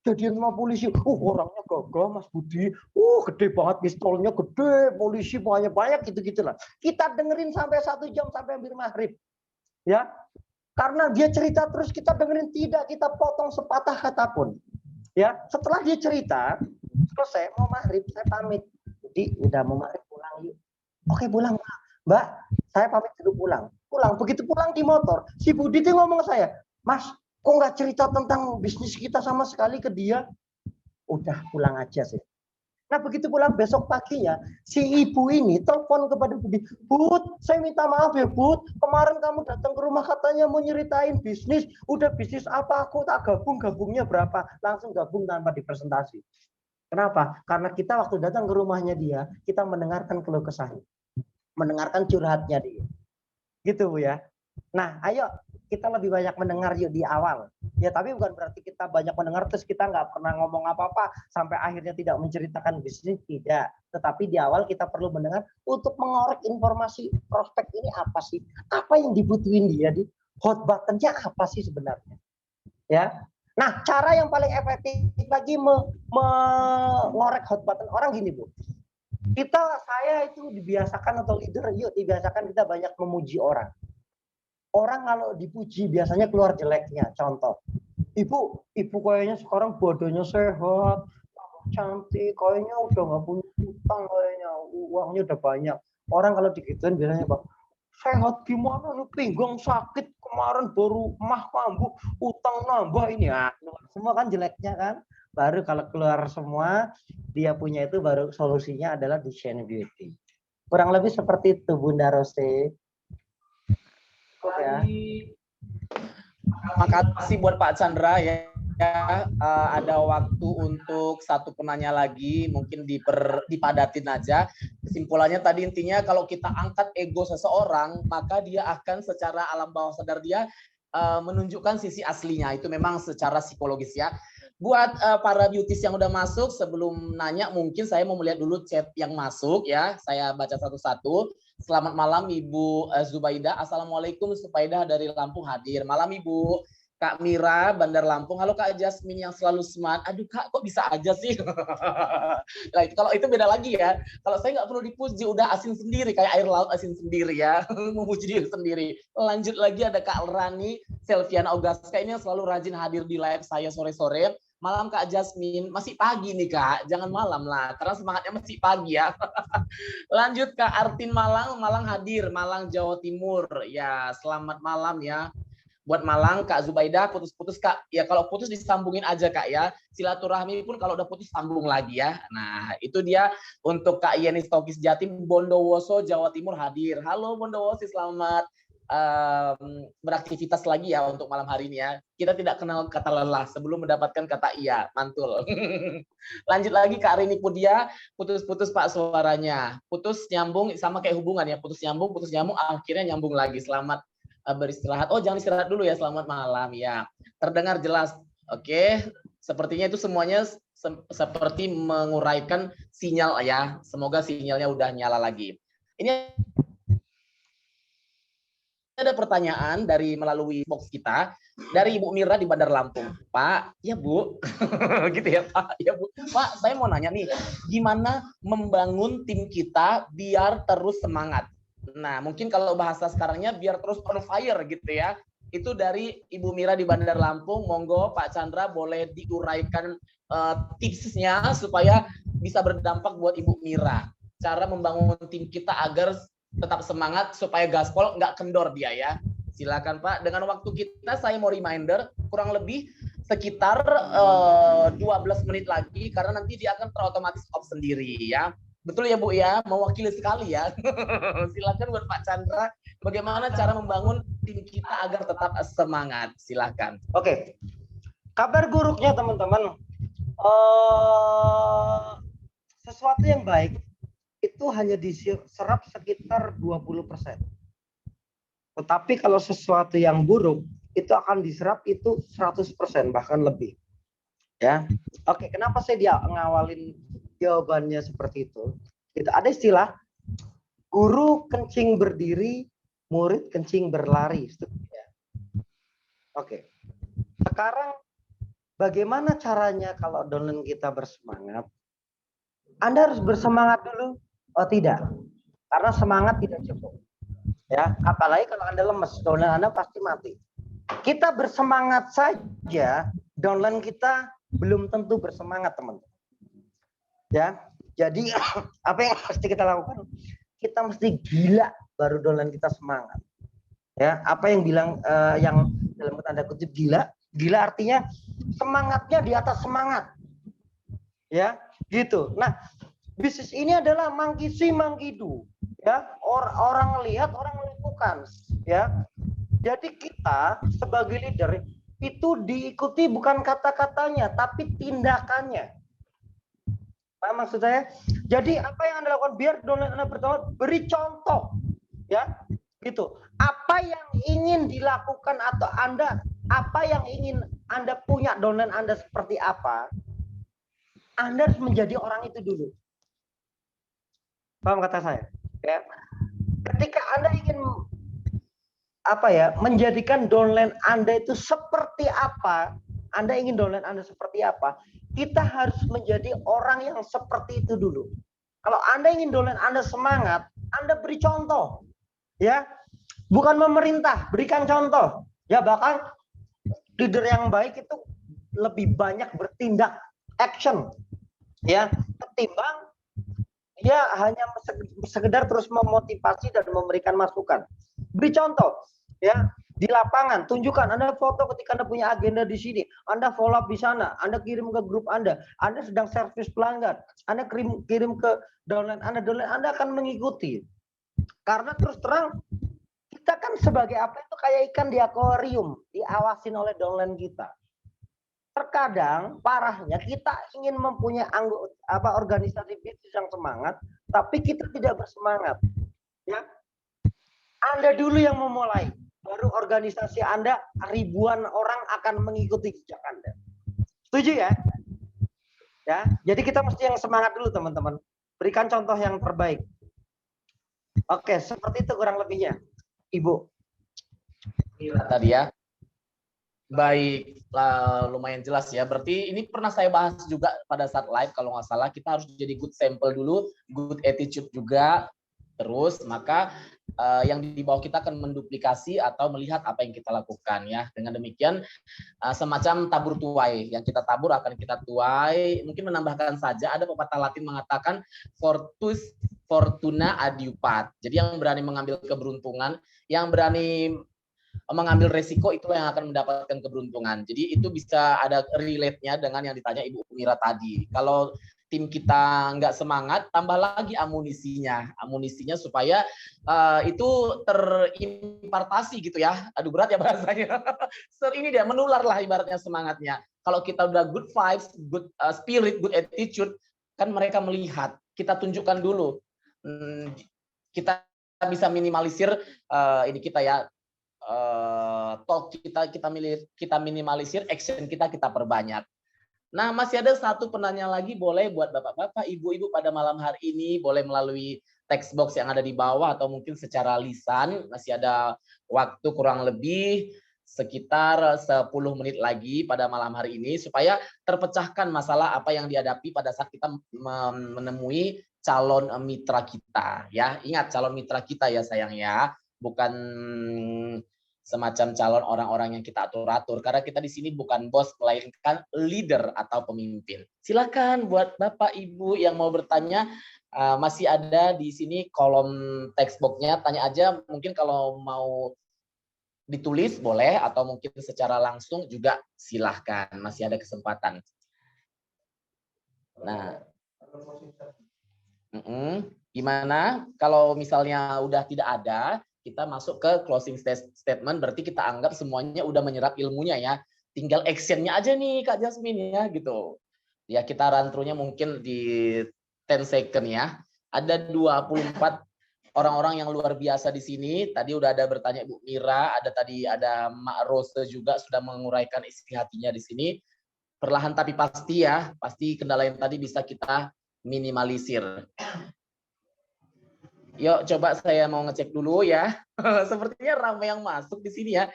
S3: Jadian sama polisi, orangnya gagah Mas Budi, gede banget, pistolnya gede, polisi banyak gitu-gitulah. Kita dengerin sampai 1 jam sampai hampir maghrib, ya, karena dia cerita terus kita dengerin, tidak kita potong sepatah kata pun, ya. Setelah dia cerita, selesai mau maghrib, saya pamit, jadi udah mau maghrib pulang yuk. Oke pulang Mbak, saya pamit dulu pulang. pulang. Begitu pulang di motor, si Budi tuh ngomong ke saya, Mas, kok nggak cerita tentang bisnis kita sama sekali ke dia? Udah pulang aja sih. Nah begitu pulang besok paginya, si ibu ini telepon kepada Budi, Bud, saya minta maaf ya Bud, kemarin kamu datang ke rumah katanya mau nyeritain bisnis, udah bisnis apa aku tak gabungnya berapa, langsung gabung tanpa dipresentasi. Kenapa? Karena kita waktu datang ke rumahnya dia, kita mendengarkan keluh kesahnya, mendengarkan curhatnya dia, gitu Bu ya. Nah ayo kita lebih banyak mendengar yuk di awal. Ya tapi bukan berarti kita banyak mendengar terus kita nggak pernah ngomong apa-apa sampai akhirnya tidak menceritakan bisnis, tidak. Tetapi di awal kita perlu mendengar untuk mengorek informasi prospek ini apa sih? Apa yang dibutuhin dia, di hot buttonnya apa sih sebenarnya? Ya. Nah cara yang paling efektif lagi mengorek hot button orang gini Bu. Saya itu dibiasakan atau leader yuk dibiasakan kita banyak memuji orang. Orang kalau dipuji biasanya keluar jeleknya. Contoh, ibu kayaknya sekarang badannya sehat, cantik, kayaknya udah nggak punya utang, kayaknya uangnya udah banyak. Orang kalau digituin biasanya Pak, sehat gimana nih, pinggang sakit kemarin baru mah kambuh, utang nambah ini ya. Semua kan jeleknya kan. Baru kalau keluar semua dia punya itu baru solusinya adalah di Shane Beauty. Kurang lebih seperti itu Bunda Rose. Ya.
S4: Makasih buat Pak Chandra ya. Ada waktu untuk satu penanya lagi, mungkin dipadatin aja. Kesimpulannya tadi intinya kalau kita angkat ego seseorang, maka dia akan secara alam bawah sadar dia menunjukkan sisi aslinya. Itu memang secara psikologis ya. Buat para beauties yang udah masuk, sebelum nanya mungkin saya mau melihat dulu chat yang masuk ya. Saya baca satu-satu. Selamat malam Ibu Zubaidah. Assalamualaikum, Zubaidah dari Lampung hadir. Malam Ibu. Kak Mira, Bandar Lampung. Halo Kak Jasmine yang selalu smart. Aduh Kak, kok bisa aja sih? Nah, kalau itu beda lagi ya. Kalau saya nggak perlu dipuji, udah asin sendiri. Kayak air laut asin sendiri ya. Memuji diri sendiri. Lanjut lagi ada Kak Rani, Selviana Ogaska. Ini yang selalu rajin hadir di live saya sore-sore. Malam Kak Jasmine, masih pagi nih Kak, jangan malam lah, karena semangatnya masih pagi ya. Lanjut Kak Artin Malang hadir, Malang Jawa Timur. Ya, selamat malam ya. Buat Malang, Kak Zubaidah, putus-putus Kak. Ya kalau putus disambungin aja Kak ya. Silaturahmi pun kalau udah putus sambung lagi ya. Nah itu dia untuk Kak Yeni Stokis Jatim, Bondowoso Jawa Timur hadir. Halo Bondowoso, selamat beraktivitas lagi ya untuk malam hari ini ya. Kita tidak kenal kata lelah sebelum mendapatkan kata iya, mantul. Lanjut lagi Kak Rini Pudia, putus-putus Pak suaranya. Putus nyambung sama kayak hubungan ya, putus nyambung, akhirnya nyambung lagi. Selamat beristirahat. Oh jangan istirahat dulu ya, selamat malam ya. Terdengar jelas. Oke, sepertinya itu semuanya seperti menguraikan sinyal ya. Semoga sinyalnya udah nyala lagi. Ini ada pertanyaan dari melalui box kita dari Ibu Mira di Bandar Lampung. Pak, ya Bu, gitu ya Pak, ya Bu. Pak, saya mau nanya nih, gimana membangun tim kita biar terus semangat? Nah, mungkin kalau bahasa sekarangnya biar terus on fire gitu ya. Itu dari Ibu Mira di Bandar Lampung. Monggo Pak Chandra boleh diuraikan tipsnya supaya bisa berdampak buat Ibu Mira. Cara membangun tim kita agar tetap semangat supaya gaspol nggak kendor dia ya. Silakan Pak. Dengan waktu kita saya mau reminder kurang lebih sekitar 12 menit lagi karena nanti dia akan terotomatis off sendiri ya. Betul ya Bu ya, mewakili sekali ya. Silakan buat Pak Chandra, bagaimana cara membangun tim kita agar tetap semangat. Silakan.
S3: Oke. Kabar buruknya teman-teman, sesuatu yang baik itu hanya diserap sekitar 20%. Tetapi kalau sesuatu yang buruk itu akan diserap itu 100% bahkan lebih. Ya. Oke, kenapa saya ngawalin jawabannya seperti itu? Itu ada istilah guru kencing berdiri, murid kencing berlari. Oke. Sekarang bagaimana caranya kalau downline kita bersemangat? Anda harus bersemangat dulu. Oh tidak, karena semangat tidak cukup. Ya, apalagi kalau Anda lemes, downline Anda pasti mati. Kita bersemangat saja, downline kita belum tentu bersemangat, teman-teman. Ya, jadi apa yang mesti kita lakukan? Kita mesti gila baru downline kita semangat. Ya, apa yang bilang yang dalam tanda kutip gila? Gila artinya semangatnya di atas semangat. Ya, gitu. Nah, bisnis ini adalah mangkisi mangkidu. Ya, orang lihat, orang melakukan. Ya, jadi kita sebagai leader itu diikuti bukan kata-katanya, tapi tindakannya. Paham maksud saya? Jadi apa yang Anda lakukan biar downline Anda pertama beri contoh, ya, gitu. Apa yang ingin dilakukan atau Anda, apa yang ingin Anda punya downline Anda seperti apa? Anda harus menjadi orang itu dulu. Paham kata saya? Ya. Ketika Anda ingin apa ya, menjadikan downline Anda itu seperti apa, Anda ingin downline Anda seperti apa, kita harus menjadi orang yang seperti itu dulu. Kalau Anda ingin downline Anda semangat, Anda beri contoh. Ya, bukan memerintah, berikan contoh. Ya, bahkan leader yang baik itu lebih banyak bertindak action. Ya, ketimbang dia hanya sekedar terus memotivasi dan memberikan masukan. Beri contoh, ya, di lapangan, tunjukkan Anda foto ketika Anda punya agenda di sini, Anda follow up di sana, Anda kirim ke grup Anda sedang servis pelanggan, Anda kirim ke downline Anda akan mengikuti. Karena terus terang kita kan sebagai apa itu kayak ikan di akuarium, diawasin oleh downline kita. Terkadang parahnya kita ingin mempunyai organisasi bisnis yang semangat, tapi kita tidak bersemangat. Ya, Anda dulu yang memulai, baru organisasi Anda ribuan orang akan mengikuti jejak Anda. Setuju ya? Ya, jadi kita mesti yang semangat dulu teman-teman. Berikan contoh yang terbaik. Oke, seperti itu kurang lebihnya, Ibu.
S4: Tadi ya. Baik, lumayan jelas ya. Berarti ini pernah saya bahas juga pada saat live kalau nggak salah. Kita harus jadi good sample dulu, good attitude juga. Terus maka yang di bawah kita akan menduplikasi atau melihat apa yang kita lakukan ya. Dengan demikian semacam tabur tuai. Yang kita tabur akan kita tuai. Mungkin menambahkan saja ada pepatah Latin mengatakan fortus fortuna adiupat. Jadi yang berani mengambil keberuntungan, yang berani mengambil resiko itulah yang akan mendapatkan keberuntungan. Jadi itu bisa ada relate-nya dengan yang ditanya Ibu Mira tadi. Kalau tim kita nggak semangat, tambah lagi amunisinya supaya itu terimpartasi gitu ya. Aduh berat ya bahasanya. Ini dia menular lah ibaratnya semangatnya. Kalau kita udah good vibes, good spirit, good attitude, kan mereka melihat. Kita tunjukkan dulu. Kita bisa minimalisir ini kita ya. Talk kita minimalisir, action kita perbanyak. Nah, masih ada satu penanya lagi, boleh buat bapak-bapak, ibu-ibu pada malam hari ini, boleh melalui text box yang ada di bawah atau mungkin secara lisan. Masih ada waktu kurang lebih sekitar 10 menit lagi pada malam hari ini supaya terpecahkan masalah apa yang dihadapi pada saat kita menemui calon mitra kita ya. Ingat calon mitra kita ya sayang ya, bukan semacam calon orang-orang yang kita atur-atur. Karena kita di sini bukan bos, melainkan leader atau pemimpin. Silakan buat Bapak Ibu yang mau bertanya, masih ada di sini kolom text box-nya. Tanya aja, mungkin kalau mau ditulis boleh, atau mungkin secara langsung juga silahkan. Masih ada kesempatan. Nah, gimana kalau misalnya udah tidak ada, kita masuk ke closing statement, berarti kita anggap semuanya udah menyerap ilmunya ya. Tinggal action-nya aja nih Kak Jasmine ya gitu. Ya kita run through-nya mungkin di 10 second ya. Ada 24 orang-orang yang luar biasa di sini. Tadi udah ada bertanya Ibu Mira, ada Mak Rose juga sudah menguraikan isi hatinya di sini. Perlahan tapi pasti ya, pasti kendala yang tadi bisa kita minimalisir. Yuk coba saya mau ngecek dulu ya. Sepertinya ramai yang masuk di sini ya.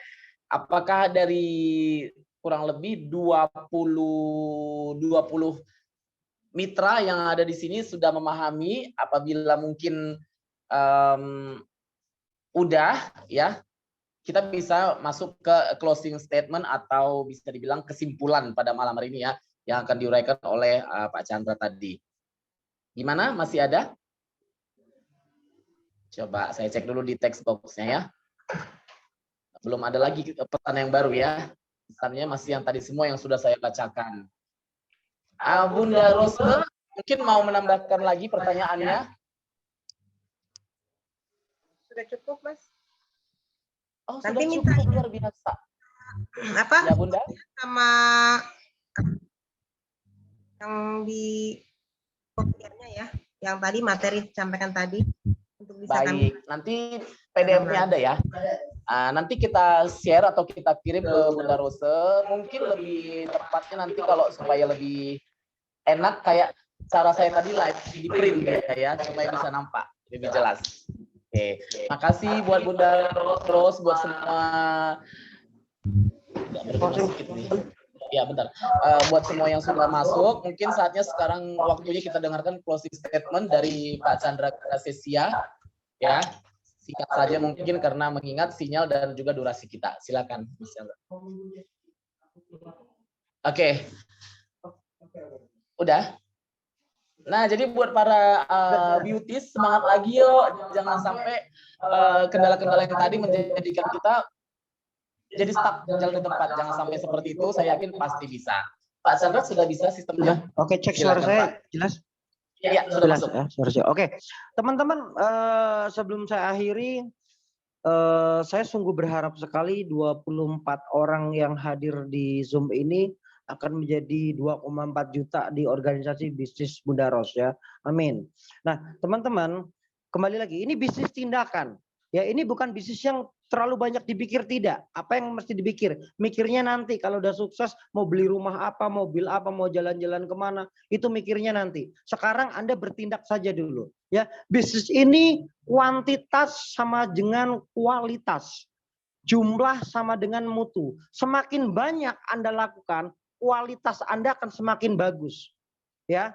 S4: Apakah dari kurang lebih 20 mitra yang ada di sini sudah memahami? Apabila mungkin udah ya, kita bisa masuk ke closing statement atau bisa dibilang kesimpulan pada malam hari ini ya, yang akan diuraikan oleh Pak Chandra tadi. Gimana? Masih ada? Coba saya cek dulu di text box-nya ya. Belum ada lagi pesan yang baru ya. Pesannya masih yang tadi semua yang sudah saya bacakan. Bunda Rose mungkin mau menambahkan lagi pertanyaannya.
S1: Sudah cukup, Mas.
S4: Oh,
S1: Nanti
S4: sudah
S1: minta
S4: cukup, luar biasa.
S1: Apa?
S4: Ya, Bunda.
S1: Sama yang di kopiannya ya, yang tadi materi disampaikan tadi untuk bisa kami.
S4: Baik, nanti PDF-nya ada ya. Nanti kita share atau kita kirim ke Bunda Rose. Mungkin lebih tepatnya nanti kalau supaya lebih enak kayak cara saya tadi live di print ya, supaya bisa nampak lebih jelas. Oke, makasih buat Bunda Rose, buat semua. Ya bentar. Buat semua yang sudah masuk, mungkin saatnya sekarang waktunya kita dengarkan closing statement dari Pak Chandra Grasesia. Ya, singkat saja mungkin karena mengingat sinyal dan juga durasi kita. Silakan, Mas Chandra. Oke. Udah. Nah, jadi buat para beauties, semangat lagi yuk. Jangan sampai kendala-kendala yang tadi menjadikan kita jadi stuck jalan di tempat. Jangan sampai seperti itu, saya yakin pasti bisa. Pak Chandra sudah bisa sistemnya?
S3: Oke, cek suara saya jelas?
S4: Ya, sudah
S3: Jelas
S4: masuk.
S3: ya, suara saya. Oke, teman-teman, sebelum saya akhiri, saya sungguh berharap sekali 24 orang yang hadir di Zoom ini akan menjadi 2,4 juta di organisasi bisnis Bunda Rose ya. Amin. Nah, teman-teman, kembali lagi, ini bisnis tindakan. Ya, ini bukan bisnis yang terlalu banyak dipikir, tidak. Apa yang mesti dipikir? Mikirnya nanti kalau udah sukses mau beli rumah apa, mobil apa, mau jalan-jalan kemana, itu mikirnya nanti. Sekarang Anda bertindak saja dulu. Ya, bisnis ini kuantitas sama dengan kualitas. Jumlah sama dengan mutu. Semakin banyak Anda lakukan, kualitas Anda akan semakin bagus. Ya.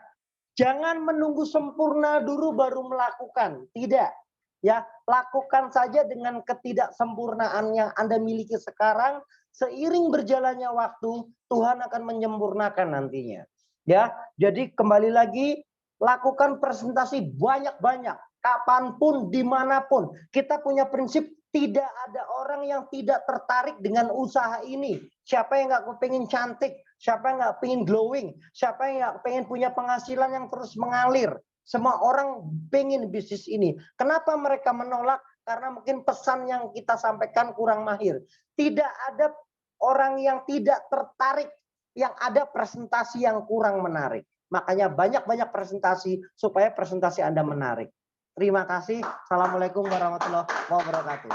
S3: Jangan menunggu sempurna dulu baru melakukan. Tidak. Ya, lakukan saja dengan ketidaksempurnaan yang Anda miliki sekarang, seiring berjalannya waktu Tuhan akan menyempurnakan nantinya. Ya, jadi kembali lagi lakukan presentasi banyak-banyak, kapanpun, dimanapun. Kita punya prinsip tidak ada orang yang tidak tertarik dengan usaha ini. Siapa yang nggak pengen cantik, siapa yang nggak pengen glowing, siapa yang nggak pengen punya penghasilan yang terus mengalir. Semua orang pengen bisnis ini. Kenapa mereka menolak? Karena mungkin pesan yang kita sampaikan kurang mahir. Tidak ada orang yang tidak tertarik, yang ada presentasi yang kurang menarik. Makanya banyak-banyak presentasi supaya presentasi Anda menarik. Terima kasih. Assalamualaikum warahmatullahi wabarakatuh.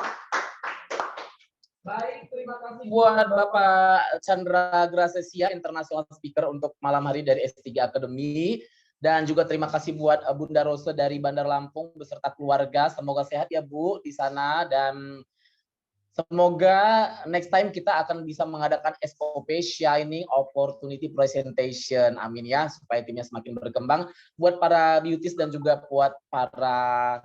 S4: Baik, terima kasih buat Bapak Chandra Grasesia, International Speaker untuk malam hari dari S3 Academy. Dan juga terima kasih buat Bunda Rose dari Bandar Lampung beserta keluarga. Semoga sehat ya Bu di sana, dan semoga next time kita akan bisa mengadakan SOP Shining Opportunity Presentation. Amin ya, supaya timnya semakin berkembang. Buat para beauties dan juga buat para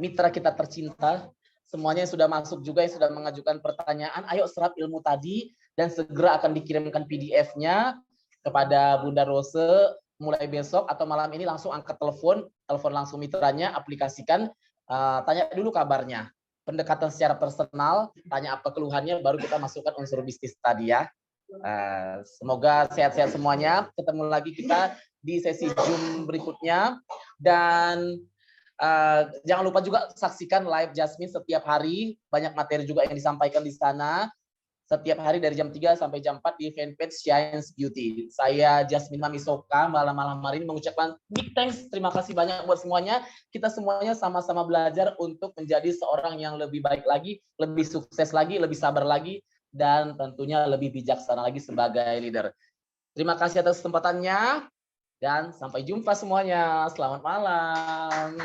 S4: mitra kita tercinta, semuanya yang sudah masuk juga, yang sudah mengajukan pertanyaan, ayo serap ilmu tadi dan segera akan dikirimkan PDF-nya kepada Bunda Rose mulai besok atau malam ini. Langsung angkat telepon langsung mitranya, aplikasikan, tanya dulu kabarnya. Pendekatan secara personal, tanya apa keluhannya, baru kita masukkan unsur bisnis tadi ya. Semoga sehat-sehat semuanya. Ketemu lagi kita di sesi Zoom berikutnya. Dan jangan lupa juga saksikan live Jasmine setiap hari. Banyak materi juga yang disampaikan di sana. Setiap hari dari jam 3 sampai jam 4 di fanpage Shines Beauty. Saya Jasmine Mamisoka malam-malam hari ini mengucapkan big thanks. Terima kasih banyak buat semuanya. Kita semuanya sama-sama belajar untuk menjadi seorang yang lebih baik lagi, lebih sukses lagi, lebih sabar lagi, dan tentunya lebih bijaksana lagi sebagai leader. Terima kasih atas kesempatannya dan sampai jumpa semuanya. Selamat malam.